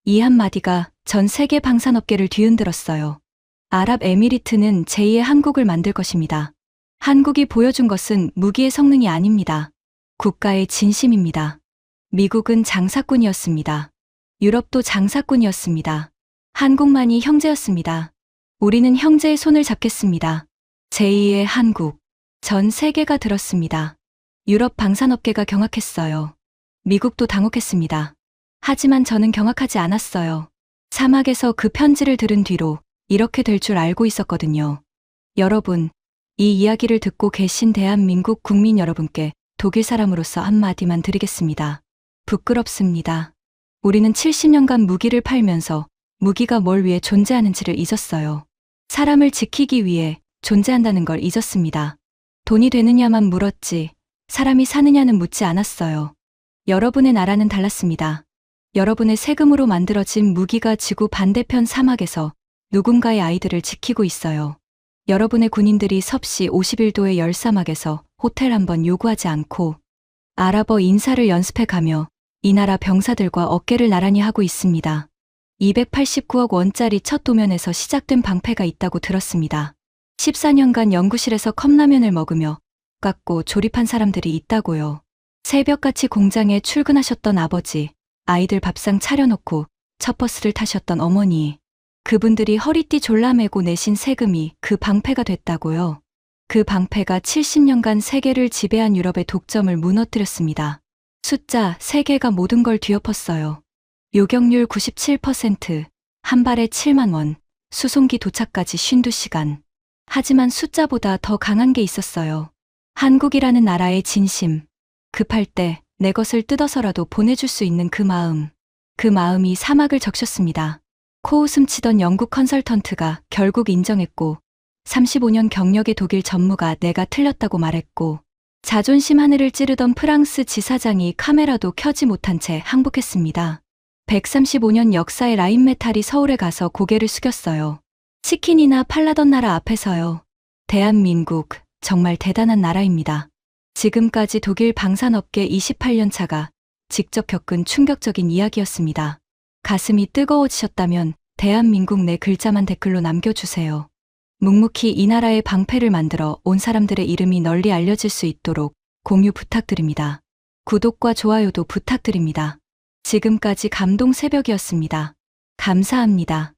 이 한마디가 전 세계 방산업계를 뒤흔들었어요. 아랍에미리트는 제2의 한국을 만들 것입니다. 한국이 보여준 것은 무기의 성능이 아닙니다. 국가의 진심입니다. 미국은 장사꾼이었습니다. 유럽도 장사꾼이었습니다. 한국만이 형제였습니다. 우리는 형제의 손을 잡겠습니다. 제2의 한국. 전 세계가 들었습니다. 유럽 방산업계가 경악했어요. 미국도 당혹했습니다. 하지만 저는 경악하지 않았어요. 사막에서 그 편지를 들은 뒤로 이렇게 될 줄 알고 있었거든요. 여러분, 이 이야기를 듣고 계신 대한민국 국민 여러분께 독일 사람으로서 한마디만 드리겠습니다. 부끄럽습니다. 우리는 70년간 무기를 팔면서 무기가 뭘 위해 존재하는지를 잊었어요. 사람을 지키기 위해 존재한다는 걸 잊었습니다. 돈이 되느냐만 물었지, 사람이 사느냐는 묻지 않았어요. 여러분의 나라는 달랐습니다. 여러분의 세금으로 만들어진 무기가 지구 반대편 사막에서 누군가의 아이들을 지키고 있어요. 여러분의 군인들이 섭씨 51도의 열사막에서 호텔 한 번 요구하지 않고 아랍어 인사를 연습해 가며 이 나라 병사들과 어깨를 나란히 하고 있습니다. 289억 원짜리 첫 도면에서 시작된 방패가 있다고 들었습니다. 14년간 연구실에서 컵라면을 먹으며 깎고 조립한 사람들이 있다고요. 새벽같이 공장에 출근하셨던 아버지, 아이들 밥상 차려놓고 첫 버스를 타셨던 어머니, 그분들이 허리띠 졸라매고 내신 세금이 그 방패가 됐다고요. 그 방패가 70년간 세계를 지배한 유럽의 독점을 무너뜨렸습니다. 숫자 3개가 모든 걸 뒤엎었어요. 요격률 97%, 한 발에 7만 원, 수송기 도착까지 52시간. 하지만 숫자보다 더 강한 게 있었어요. 한국이라는 나라의 진심. 급할 때 내 것을 뜯어서라도 보내줄 수 있는 그 마음. 그 마음이 사막을 적셨습니다. 코웃음 치던 영국 컨설턴트가 결국 인정했고 35년 경력의 독일 전무가 내가 틀렸다고 말했고 자존심 하늘을 찌르던 프랑스 지사장이 카메라도 켜지 못한 채 항복했습니다. 135년 역사의 라인메탈이 서울에 가서 고개를 숙였어요. 치킨이나 팔라던 나라 앞에서요. 대한민국, 정말 대단한 나라입니다. 지금까지 독일 방산업계 28년 차가 직접 겪은 충격적인 이야기였습니다. 가슴이 뜨거워지셨다면 대한민국 네 글자만 댓글로 남겨주세요. 묵묵히 이 나라의 방패를 만들어 온 사람들의 이름이 널리 알려질 수 있도록 공유 부탁드립니다. 구독과 좋아요도 부탁드립니다. 지금까지 감동 새벽이었습니다. 감사합니다.